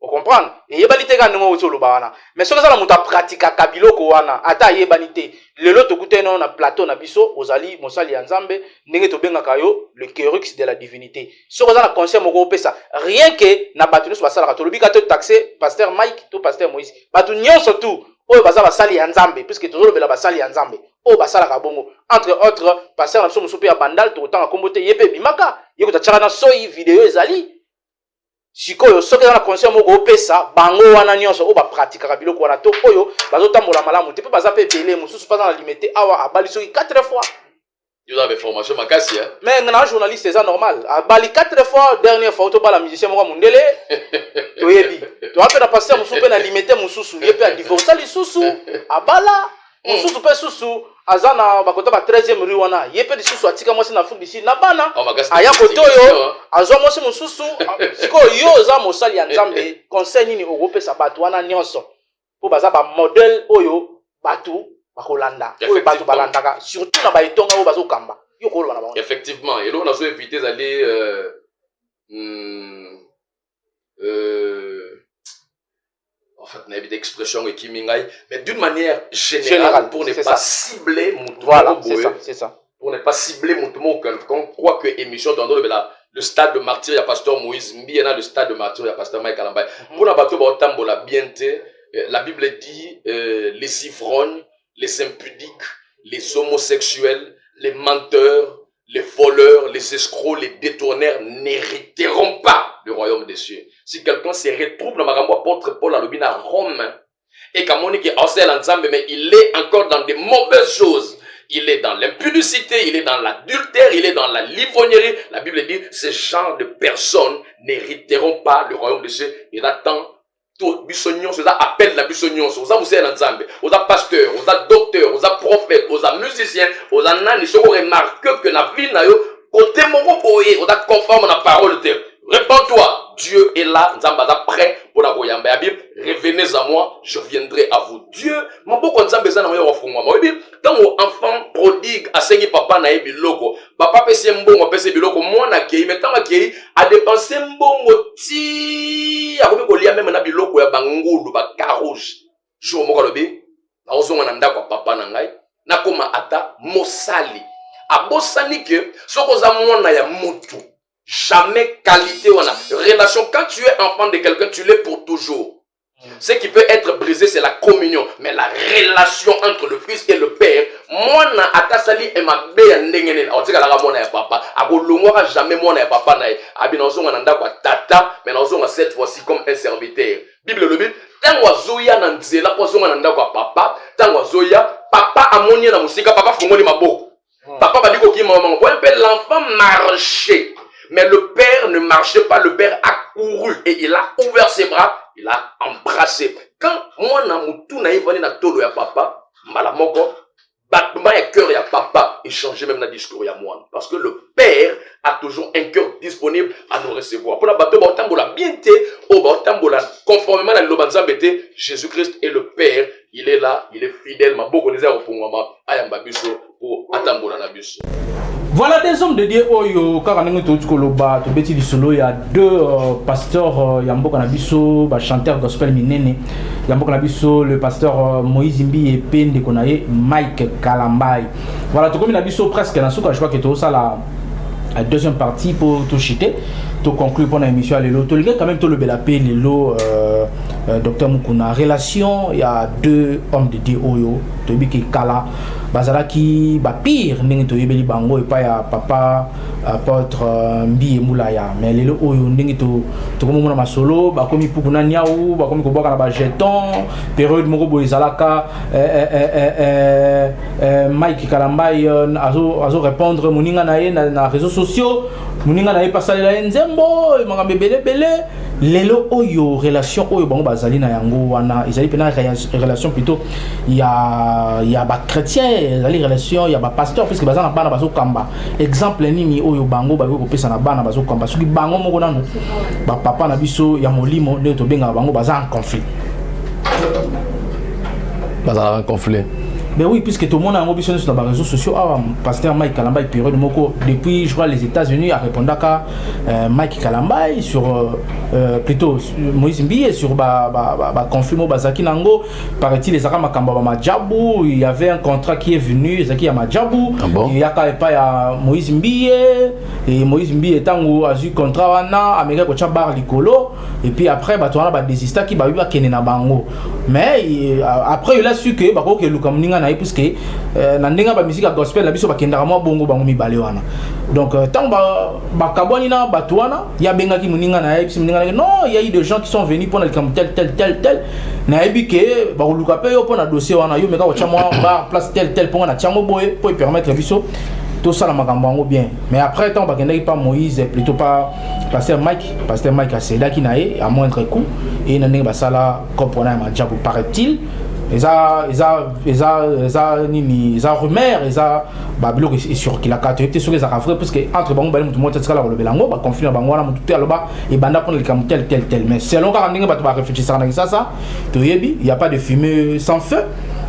Vous comprenez? Et yebanité ga nungo utolo bawana. Mais ce que ça la muta pratique kabilo ko wana, ata yebanité. Le lot to kute na plateau na biso, ozali mosali ya Nzambe, ndenge to benga kayo le kérux de la divinité. Ce que ça la conseil moko pesa, rien que na batu so basala ka to lobika to taxer pasteur Mike to pasteur Moïse. Batu nyonso tout, oyo baza basali ya Nzambe puisque to lobela basali ya Nzambe. O basala ka bongo. Entre autres, pasteur na so musope ya bandal to tanga kombote yepe bimaka, yeko ta chaka na soyi vidéo ezali. Sikoyo soki na conseil moko pesa bango wana nyonso o ba pratika biloko wana to oyo bazotambola malamu te pe baza pe belé mususu pas na limité awa abali soki 4 fois. Yo avez formation makasi hein. Mais na journaliste c'est normal. Abali 4 fois dernière fois to bala musicien moko mundele. To yebi. To apé na passer mususu pe na limité mususu yepe a divorcer lisusu abala mususu pe susu azana bakota ba 13e rue wana yepe lisusu atika mwasi na fundi si na bana aya kotoyo azwa mwasi mususu siko yo za mosali ya Nzambe conseil nini okopesa batu wana nyonso po baza ba modèle oyo batu bakolanda oyo batu balandaka surtout na ba etonga oyo bazokamba yo ko lobana bango. Effectivement et là on a so éviter d'aller en fait, on a des expressions qui m'ingaillent, mais d'une manière générale, pour ne pas cibler mon tour. Voilà, c'est ça. Pour ne pas cibler mon tour, quelqu'un croit que émission dans le stade de martyr, il y a pasteur Moïse Mbi, il y a le stade de martyr, il y a pasteur Mike Kalambay. Pour la bateau, la Bible dit les ivrognes, les impudiques, les homosexuels, les menteurs, les voleurs, les escrocs, les détourneurs n'hériteront pas le royaume des cieux. Si quelqu'un se retrouve dans Marambo, apôtre Paul à l'Obina Rome, et qu'à Monique est hors ensemble, mais il est encore dans des mauvaises choses. Il est dans l'impudicité, il est dans l'adultère, il est dans la livrognerie. La Bible dit, ce genre de personnes n'hériteront pas le royaume des cieux. Il attend tout bisognon ça appelle la bisognon ça vous savez ensemble aux pasteur aux docteur aux prophète aux musiciens aux nani ce qu'on remarque que la vie na yo côté mon boye aux conforme la parole de répands-toi Dieu est là nzamba prêt pour la boyamba ya Bible revenez à moi je viendrai à vous Dieu mon beaucoup nzamba za na yo wafungwa moi bi tant enfant prodigue asengi papa na biloko papa pese mbongo pese biloko mwana kei mais tant kei a dépenser mbongo ti akomi kolia même na biloko ya bangulu ba carouge jour moko lobi na ozonga na ndako papa na ngai na koma ata mosali abosani ke soko za mwana ya mutu jamais qualité wana relation quand tu es enfant de quelqu'un tu l'es pour toujours. Ce qui peut être brisé c'est la communion mais la relation entre le fils et le père moi na atasali et ma be ndengene on tika la mwana ya papa akolongwa jamais mwana ya papa na abinozonga na ndako tata mais nozonga cette fois-ci comme un serviteur. Bible le Bible tango azoya na nzela pozonga na ndako papa tango azoya papa amonia na musika papa fungoli maboko papa badiko ki maman pour un peu l'enfant marcher. Mais le père ne marchait pas, le père a couru et il a ouvert ses bras, il a embrassé. Quand moi na mutu na ivani na tolo ya papa, malamoko, battement ya cœur ya papa, il changeait même na discours ya moi. Parce que le père a toujours un cœur disponible à nous recevoir. Pour la bateau, baotambola bien té, au baotambola, conformément à l'obanzambete, Jésus-Christ est le père, il est là, il est fidèle, ma boko neza opungwama, ayamba biso, pour atambola na biso. Voilà des hommes de Dieu. Oyo, il y a deux pasteurs, Yambo Kanabiso, chanteur gospel minene, Yambo Kanabiso, le pasteur Moïse Imbi et Pende Konaye, Mike Kalambay. Voilà, tout comme Nabiso presque, je crois que tout ça la deuxième partie pour tout chiter, tout conclure pour l'émission. Tout le gars, quand même, tout le bel appel, Docteur Mukuna. Relation, il y a deux hommes de Dieu, Oyo, Tobiki Kala. Bazalaki ba pire ndenge to yebeli bango epa ya papa apôtre Mbi Moulaya mais lelo oyo ndenge to komona masolo ba komi pukuna niaou ba komi koboka na ba jeton période moko boyezalaka Mike Kalambay azo répondre moninga na ye na réseaux sociaux moninga na ye pasalela nzembo makambe belé lelo oyo relation oyo bango bazali na yango wana ezali pena relation plutôt il y a ba chrétien ezali relation ya ba pasteur puisque bazana bana bazo kamba exemple nini oyo bango ba ko pesa na bana bazo kamba soki bango moko nanu ba papa na biso ya molimo nde to benga bango baza en conflit bazala en conflit. Ben oui, puisque tout le monde a un sur les réseaux sociaux, pasteur Mike Kalambay, période Moko, depuis je crois les États-Unis, a répondu à Mike Kalambay sur plutôt Moïse Mbiye sur conflit Bazaki Nango, paraît-il les Arabes Makamba Madjabou, il y avait un contrat qui est venu, Zaki Madjabou, il y a pas Moïse Mbiye, et Moïse Mbiye tango a eu contrat wana, Amérique au Chabar Likolo, et puis après Batouana ba désista qui ba eu Kenena Bango. Mais après il a su que bako que Lukamuninga na puisque na ndenga ba musique gospel na biso ba kendaka mo bongo bango mibale wana. Donc tant ba kaboni na Batouana, ya benga ki muninga na biso muninga non, il y a eu des gens qui sont venus pour tel na ebi que ba luka pe yo pour na dossier wana yo meka cha mo ba place tel pour na tiango boye pour permettre biso tout ça la makambo bien. Mais après tant ba kendaki pas Moïse plutôt pas pasteur Mike a cédé qui naé à moindre coût et na ndenga ba sala comprendre ma diable paraît-il eza rumeur eza babilo et sur qui la carte sur les arafres parce que entre bango bali mutu mota tsala ko belango ba conflit bango wana mutu te aloba et banda prendre le cam tel mais selon ka ndenge ba réfléchir ça na ça to yebi il y a pas de fumée sans feu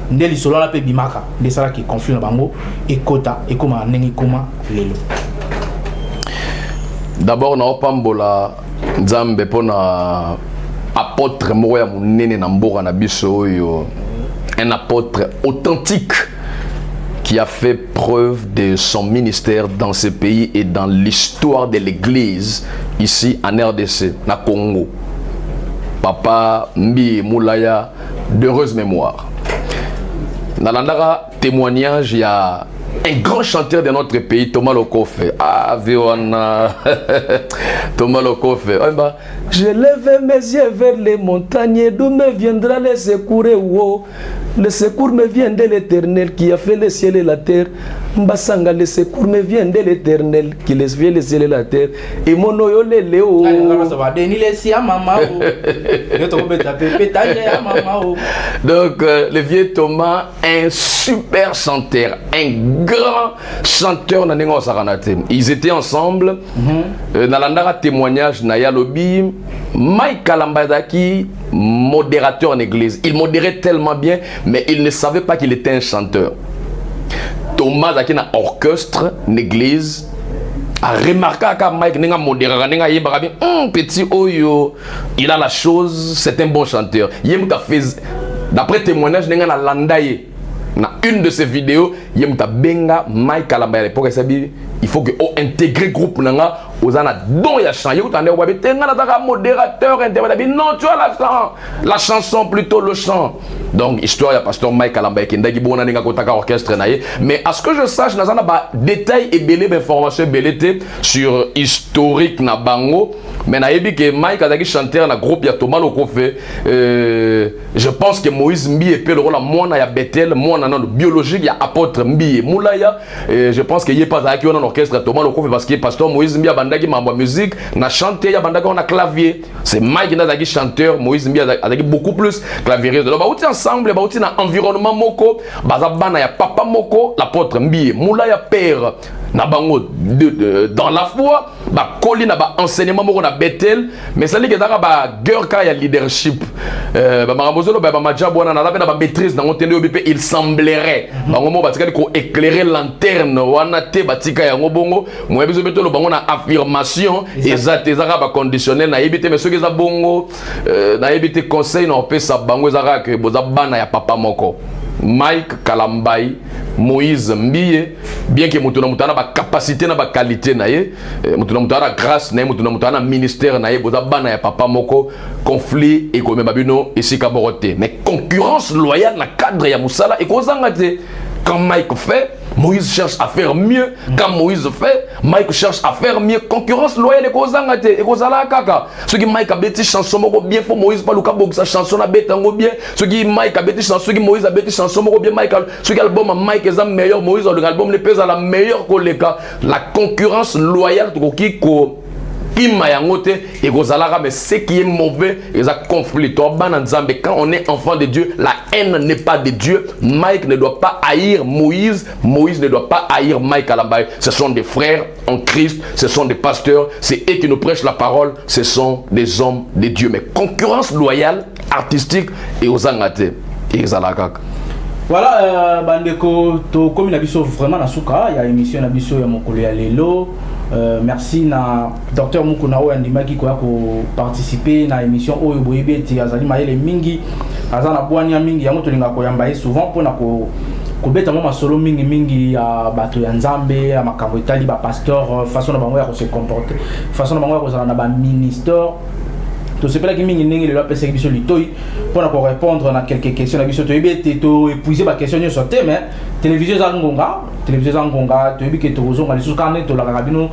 ndeli solo la pe bimaka de ça qui conflit bango et kota et comment ndenge koma lelo d'abord na opambola nzambe pona apôtre moya munene na mboka na biso oyo un apôtre authentique qui a fait preuve de son ministère dans ce pays et dans l'histoire de l'église ici en RDC, na Congo. Papa Mbi Moulaya, d'heureuse mémoire. Nalandara témoignage, il y a un grand chanteur de notre pays, Thomas Lokofe. Ah, Viwana. Thomas Lokofe. Je lève mes yeux vers les montagnes, d'où me viendra le secours. Le secours me vient de l'Éternel qui a fait le ciel et la terre. Mbasanga, le secours me vient de l'Éternel qui a fait le ciel et la terre. Et mon oyo le léo. Donc, le vieux Thomas, un super chanteur, un grand chanteur. Ils étaient ensemble. Dans l'andara témoignage, Naya Lobi, Mike Kalambadaki, modérateur en église. Il modérait tellement bien, mais il ne savait pas qu'il était un chanteur. Thomas Zaki na orchestre, l'église, a remarqué que Mike n'est pas modérateur, petit Oyo, il a la chose, c'est un bon chanteur. D'après témoignage, il a landaye. Dans une de ses vidéos, il y a benga Mike Kalamba à l'époque, il faut que intégrer groupe nanga aux ana don ya chant. You tande wabi tenga na modérateur interprète. Non, tu as la chanson plutôt le chant. Donc histoire ya pasteur Mike Kalamba qui ndaki bona ninga kotaka orchestre naie. Mais à ce que je sache nazana ba détail et belé d'informations belete sur historique na bango. Mais naebi que Mike azaki chanteur na groupe ya Thomas Lokofe. Je pense que Moïse Mbi peut le rôle mona ya Bethel, mona non biologique ya apôtre Mbi Moulaya. Je pense que yé pas azaki on orchestre Thomas Lokofe parce que pasteur Moïse Mbi abandaki mambo musique na chanter ya bandaki on a clavier. C'est Mike qui azaki chanteur, Moïse Mbi azaki beaucoup plus clavieriste. Donc ba outi ensemble, ba outi na environnement moko, bazabana ya papa moko, l'apôtre Mbi Moulaya père na bango dans la foi, ba koli na ba enseignement moko na Bethel, mais ça dit que daka ba girl ka ya leadership. Ba marabozolo ba majabwana na ba maîtrise na ngotende obipe il semblerait bango mo batika ko éclairer lanterne wana te batika ya ngobongo mo ebizo betolo bango na affirmation exact ezaka ba conditionnel na yebite mais soki za bongo na yebite conseil na opesa bango ezaka que boza bana ya papa moko. Mike Kalambai, Moïse Mbiye, bien que Moutuna Moutana ba capacité na ba qualité na ye, Moutuna Moutana grâce na ye, Moutuna Moutana ministère na ye, boza bana ya papa moko, conflit et comme babino ici kamorote. Mais concurrence loyale na cadre ya Moussala et kozangate. Quand Mike fait, Moïse cherche à faire mieux. Quand Moïse fait, Mike cherche à faire mieux. Concurrence loyale et kozangate et kozala kaka. Ce qui Mike a bêti chanson moko bien faut Moïse pas luka bok sa chanson na betango bien. Ce qui Mike a bêti chanson, ce qui Moïse a bêti chanson moko bien Mike. Ce qui album Mike est meilleur, Moïse l'album ne pèse à la meilleure collègue. La concurrence loyale qui ko et mais ce qui est mauvais, c'est un conflit. Quand on est enfant de Dieu, la haine n'est pas de Dieu. Mike ne doit pas haïr Moïse. Moïse ne doit pas haïr Mike Kalambay. Ce sont des frères en Christ, ce sont des pasteurs, c'est eux qui nous prêchent la parole, ce sont des hommes de Dieu. Mais concurrence loyale, artistique et aux angate. Et zalakak. Voilà, bandeko, to comme na biso vraiment na suka, il y a émission na biso ya mokolo ya lelo. Merci na docteur Mukuna oyo andimaki ko participer na émission oyo boyebi eti azali mayele mingi azana bwania mingi yango tolinga ko yamba souvent pona ko beta mo masolo mingi ya bato ya nzambe ya makambo etali ba pasteur façon na bango ya ko se comporter façon na bango ya ko zala na ba ministère. Tout ce qui mingi ningi le apese biso litoi pour répondre à quelques questions na biso to yebete to épuiser ba question sur thème télévision za ngonga to yebi ke to zonga lisusu kana to la kabino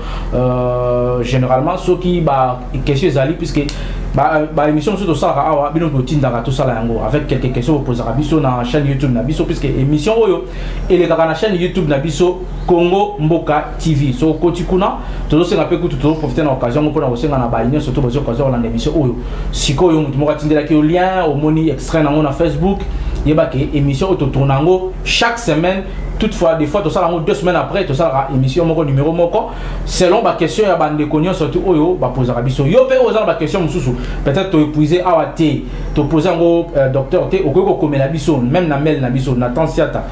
généralement ceux qui ba question zali puisque ba émission sur to sala awa bino to tindaka to sala yango avec quelques questions posera biso na chaîne YouTube na biso puisque émission oyo ele kaka na chaîne YouTube na biso Congo Mboka TV so kotikuna to senga pe kutu to profiter na occasion pour na senga na ba ine surtout bazo occasion na émission oyo siko yo mutu moka tindela ki lien au moni extrait na Facebook yeba ke émission auto tournango chaque semaine. Toutefois, des fois, tout ça, 2 semaines après, tout ça, émission moko numéro moko. Selon ma question, il y a des cognos surtout oyo, bah poser la question. Yo pe osant ma question mususu. Peut-être to épuiser awate, to poser un docteur te, okoko comme la biso, même na mail na biso, Nathan Siata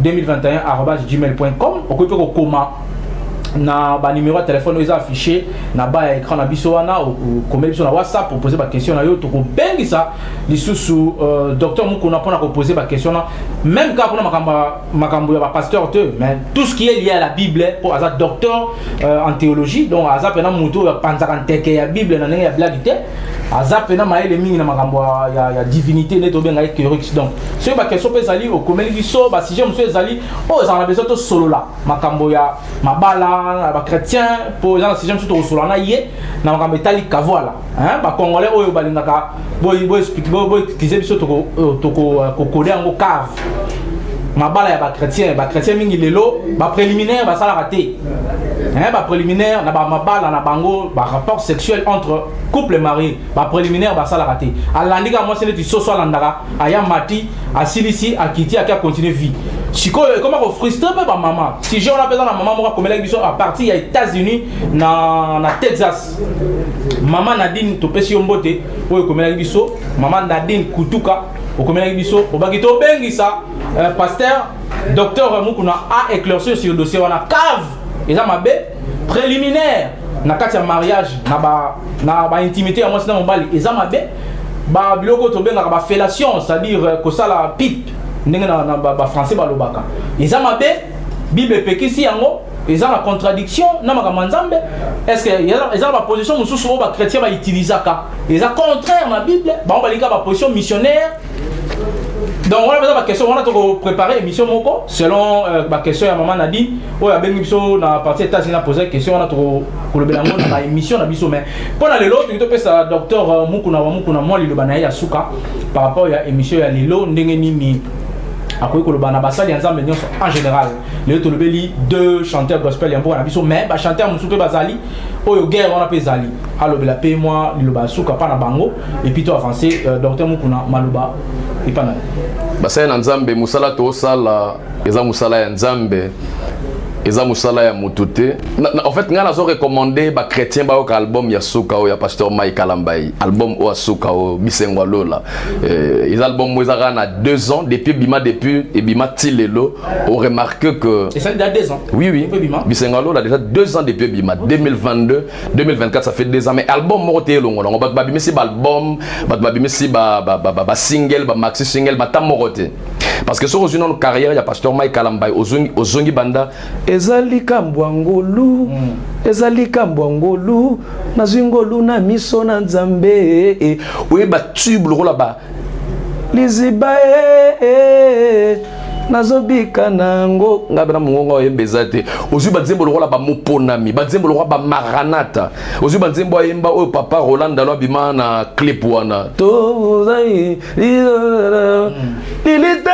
2021@gmail.com. Okoko comment na ba numéro de téléphone ils affiché na ba écran na biso wana ou comme biso na WhatsApp pour poser ba question na yo to ko bengi ça lisusu docteur Mukuna pona ko poser ba question na même quand pona makambo ya ba pasteur te mais tout ce qui est lié à la Bible pour azat docteur en théologie donc azat pena muto ya panzaka nteke ya Bible na ya blague te azap na maele mingi na makambo ya divinité ne to benga Kerux. Donc ce ba question pe zali o komeli biso ba sujet monsieur ezali o za na besoin to solo la makambo ya mabala ba chrétien pour za sujet monsieur to solo na ye na makambo etali kavoila hein ba congolais oyo balingaka boy explique boy kize biso to ko koder ngo cave mabala ya ba chrétien mingi lelo ba préliminaire ba sala raté hein ba préliminaire na ba mabala na bango ba rapport sexuel entre couple marié ba préliminaire ba sala raté alandika moi c'est tu soso landaka aya mati asilisi akiti akia continuer vie siko comment ko frustrer ba maman si je on appelle na maman moi comme elle biso à partir ya États-Unis na Texas maman Nadine to pesi mbote oyo comme elle biso maman Nadine Kutuka au communauté biso au bagito bengisa pasteur docteur Mukuna a éclairci sur le dossier on a cave et ça m'a préliminaire na kati ya mariage na ba intimité à moi c'est dans mon bali et ça m'a ba biloko to benga ba fellation c'est-à-dire que ça la pipe ndenge na ba français ba lobaka et ça m'a bible pekisi yango et ça la contradiction na makambo nzambe est-ce que ils ont la position mususu o ba chrétien ba utilisaka et ça contraire na bible ba on ba linga ba position missionnaire. Donc on a besoin de question, on a préparé l'émission moko selon la question à maman Nadine. On a bien biso na partie États-Unis poser question on a trop kolobela ngo na émission na biso mais pour na lelo tu peux ça docteur Mukuna moi lilo bana ya suka par rapport à émission ya lelo ndenge nini akoyi kolobana basali ensemble nyonso en général lelo to lobeli deux chanteurs gospel yambo na biso mais ba chanteur musupe bazali oyo guerre on a pezali alobela pe moi lilo ba suka pa na bango et puis to avancer docteur Mukuna maloba et pas na basali na nzambe musala to sala eza musala ya nzambe eza musala ya mutute en fait nga nazo recommander ba chrétien ba ko album ya suka o ya pasteur Mike Kalambai album o suka o Bisengwa Lola les albums mo ezaka na 2 ans depuis bima depuis et bima tilelo on remarque que et ça il y a 2 ans oui Bisengwa Lola déjà 2 ans depuis bima 2022 2024 ça fait 2 ans mais album mo te longo on ba bimisi ba album ba bimisi ba single ba maxi single ba tamorote parce que sur une carrière il y a pasteur Mike Kalambai ozongi banda ezali kambwangolu ezali kambwangolu nazingolu na miso na nzambe oye ba tube lokola ba liziba nazobika nango ngabena mungongo oyembeza te ozwi banzembo lokola ba moponami banzembo lokola ba maranata ozwi banzembo ayemba oyo papa Roland Dalo abima na clip wana to zai lilita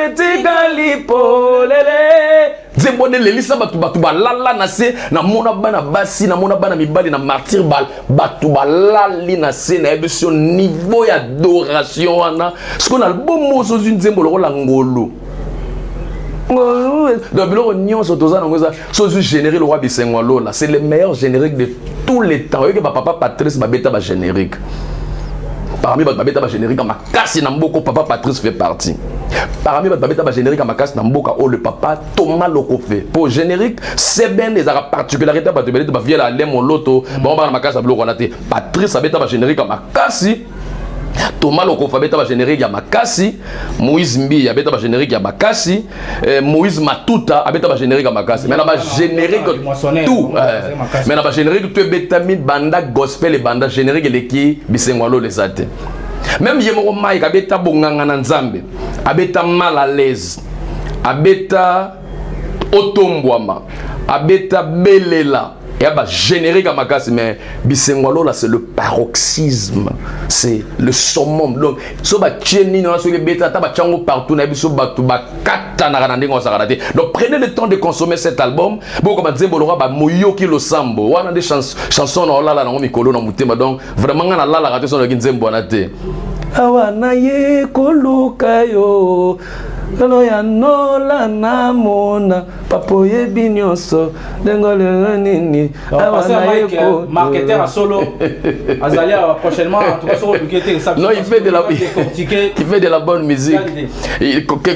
etikali polele zembo de lelisa batu balala na se na mona bana basi na mona bana mibali na martyr batu balali na se na ebisio niveau ya adoration wana ce qu'on album mozo une zembo lokola ngolo donc biloko nyonso toza nango eza sozu générique le roi Bisengwa Lola c'est le meilleur générique de tous les temps oyoki papa Patrice babeta ba générique parmi babeta ba générique makasi na mboko papa Patrice fait partie parmi babeta ba générique makasi na mboka oh le papa Thomas Loko fait pour générique c'est bien des particularités ba tobelete ba viela lemo loto bon ba makasi biloko na te Patrice babeta ba générique makasi Thomas Loko Fabeta ba générique ya makasi Moïse Mbi ya beta ba générique ya makasi Moïse Matuta abeta ba générique ya makasi mais na ba générique tout mais na ba générique tout betamit banda gospel et banda générique leki Bisengwa Lola les ate même yemoko Mike abeta bonganga na nzambe abeta mal à l'aise abeta otombwama abeta belela et bah générique à makasi mais Bisengwa Lola c'est le paroxysme c'est le summum donc so ba tieni na so ke beta ta ba chango partout na biso batu ba kata na kanande ngo sakana te donc prenez le temps de consommer cet album boko ba zembo lora ba moyoki lo sambo wana des chansons na olala na mikolo na mutema donc vraiment nga na lala ka te so na kinzembo na te awa na ye koluka yo lelo ya nola na mona papo ye binyonso dengole nini awa na ye ko marketeur solo azalia prochainement en tout cas sur le ça non il fait de la bonne musique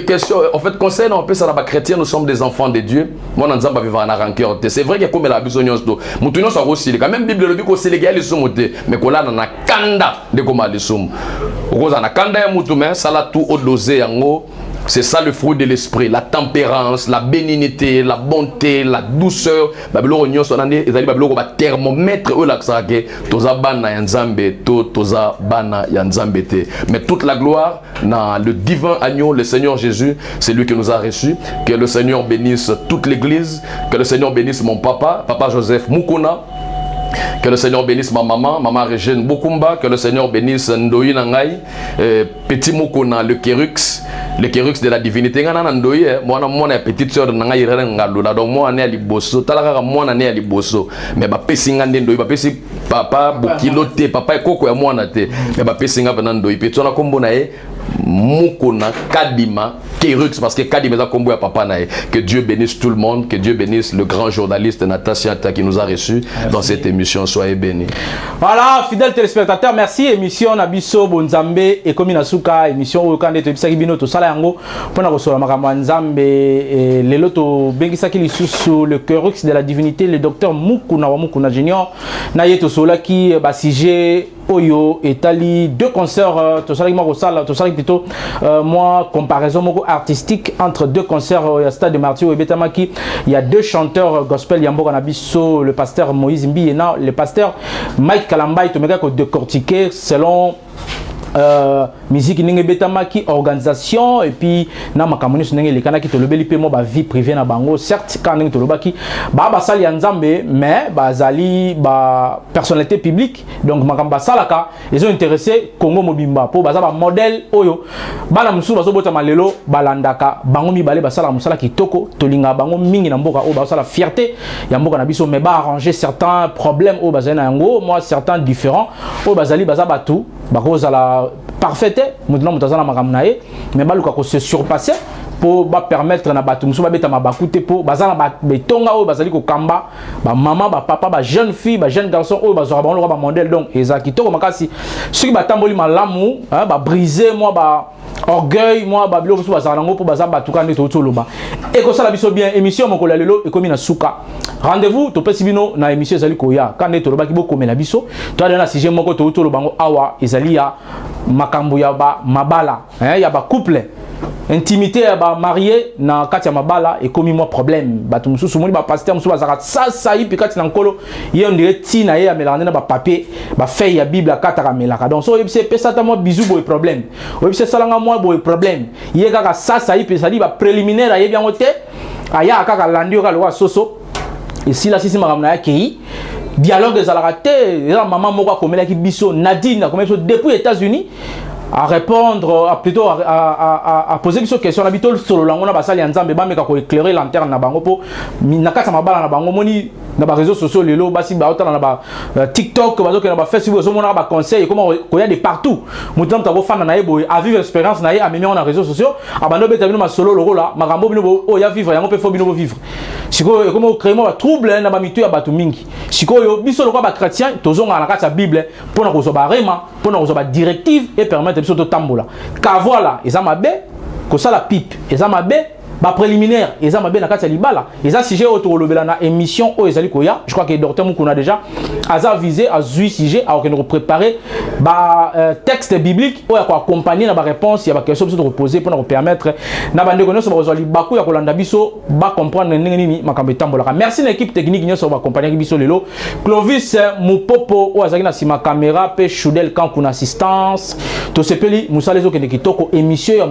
question en fait concernant un peu ça la chrétien nous sommes des enfants de Dieu moi na nzamba vivre na rancœur c'est vrai que comme la bisognos do mutuno sa aussi quand même bible le biko sélégal les somote mais kola na kanda de koma les som okoza na kanda ya mutu mais sala tout au dosé yango C'est ça le fruit de l'esprit, la tempérance, la bénignité, la bonté, la douceur. Babylone union sonande ezali babylone ba thermomètre o la sake toza bana ya nzambe to toza bana ya nzambe te. Mais toute la gloire dans le divin agneau, le Seigneur Jésus, c'est lui qui nous a reçus. Que le Seigneur bénisse toute l'église, que le Seigneur bénisse mon papa, papa Joseph Mukuna. Que le Seigneur bénisse ma maman, maman Régine Bokumba. Que le Seigneur bénisse Ndoyi Nangai, petit Mukuna, le Kérux de la divinité. Moi, je suis petite soeur de Nangai Rengalula. Donc, moi, je suis à Liboso. Moi, je suis à Liboso. Mais je suis à Ndoyi. Je suis papa, Bukilote, papa, Koko, et moi, je suis à Ndoyi. Puis, tu as un Mukuna, Kadima, Kérux, parce que Kadima est un papa. Que Dieu bénisse tout le monde, que Dieu bénisse le grand journaliste Natasha qui nous a reçus dans cette émission. Soyez bénis. Voilà, fidèles téléspectateurs, merci. Émission Nabiso Bonzambe et Kominasuka, émission Okande Tebisaki Bino, tout ça là yango. Pour nous recevoir Makambo Nzambe et les loto Bengisaki Lisusu, le Kérux de la divinité, le docteur Mukuna Wamukuna Junior, Nayeto Solaki, Basige. Oyo Etali, deux concerts, tout ça plutôt moi comparaison artistique entre deux concerts au stade de Martyr et Betamaki. Il y a deux chanteurs gospel Yambo Kanabiso, le pasteur Moïse Mbiena, le pasteur Mike Kalambay, tout le monde décortiqué selon musique ninge betamaki organisation et puis na makamoni sunenge lekana ki tolobeli pe mo ba vie privée na bango certes quand ninge tolobaki ba sali ya nzambe mais bazali ba personnalité publique donc makamba salaka ils ont intéressé Congo mobimba po baza ba modèle oyo bana musu bazo bota malelo balandaka bango mibale basala musala kitoko tolinga bango mingi na mboka o basala fierté ya mboka na biso mais ba arranger certains problèmes o bazana yango moi certains différents o bazali baza batu bakoza la parfaite maintenant mutazana makamnae mais baluka ko se surpasser pour permettre na batu musu babeta mabakute pour bazana betonga o bazali ko kamba ba maman ba papa ba jeune fille ba jeune garçon o bazora ba ba modèle donc ezaki to makasi ceux qui batamboli malamu ba briser moi ba orgueil moi ba bilo musu bazana ngo pour bazaba batuka ndi to loba et ko sala biso bien émission mokola lelo ekomi na suka rendez-vous to pesibino na émission ezali koya quand to loba ki boko mela biso to na sujet moko to loba ngo awa ezali ya makambo ya ba mabala ya ba couple intimité ya ba marié na kati ya mabala et komi moi problème batu mususu moni ba pasteur mususu bazaka ça yipi kati na nkolo ye on dirait tina ye amelanda na ba papier ba feuille ya bible kata ka melaka donc so yebise pesa ta moi bisou boy problème yebise salanga moi boy problème ye kaka ça yipi ça dit ba préliminaire ye bien oté aya kaka landio ka lo soso et si la sisi makamna ya kei dialogue des alaraté la maman moko komela ki biso Nadine comme depuis États-Unis à répondre plutôt à poser des questions habituelles sur le langue on a basali nzambe ba meka ko éclairer lanterne na bango po nakata mabala na bango moni na ba réseaux sociaux lelo basi ba otala na ba TikTok ba na ba Facebook zo mona ba conseil comment ko ya de partout mutam ta ko fana na yebo à vivre expérience na ye a memi on a réseaux sociaux abando beta bino ma solo loko la makambo bino o ya vivre yango pe fo bino vivre siko comment créer mo ba trouble na ba mitu ya batu mingi siko yo biso loko ba chrétien tozonga na kata bible pona ko zo ba rema pona ko zo ba directive et permettre biso to tambola ka voilà ezamabe ko sala pipe ezamabe ba préliminaire ezamabe na kati ya libala eza sujet autolobela na émission o ezali koya je crois que docteur Mukuna déjà aza visé à zui sujet à nous préparer ba texte biblique o ya ko accompagner na ba réponse ya ba question biso to poser pour nous permettre na bande ko nyonso ba kozali baku ya kolanda biso ba comprendre ndenge nini makambo tambola. Merci na équipe technique nyonso ba accompagner biso lelo Clovis Mupopo o azali na sima caméra pe Choudel Kanku na assistance to sepeli musalezo kende kitoko émission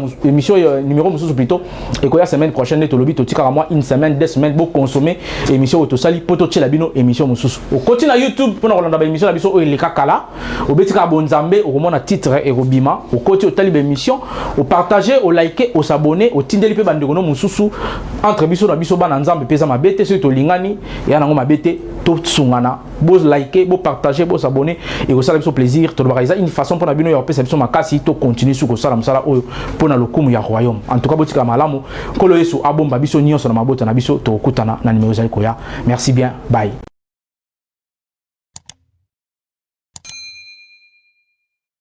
numéro mususu plutôt et koya semaine prochaine to lobi to tika moi une semaine 2 semaines pour consommer émission autosali poto tchela bino émission mususu au côté na YouTube pour na ba émission na biso o eleka kala o betika bonzambe o komona titre et robima au côté o tali émission o partager o liker o s'abonner o tindeli pe bande kono mususu entre biso na biso bana nzambe pesa mabete so to lingani ya nango mabete to tsungana bo liker bo partager bo s'abonner et o sala biso plaisir to ba une façon pour na bino ya pesa biso makasi to continuer sur ko sala msala oyo pour na lokumu ya royaume en tout cas botika malamu kolo yesu abomba biso nyonso na mabota na biso to kutana na numéro za koya. Merci bien, bye.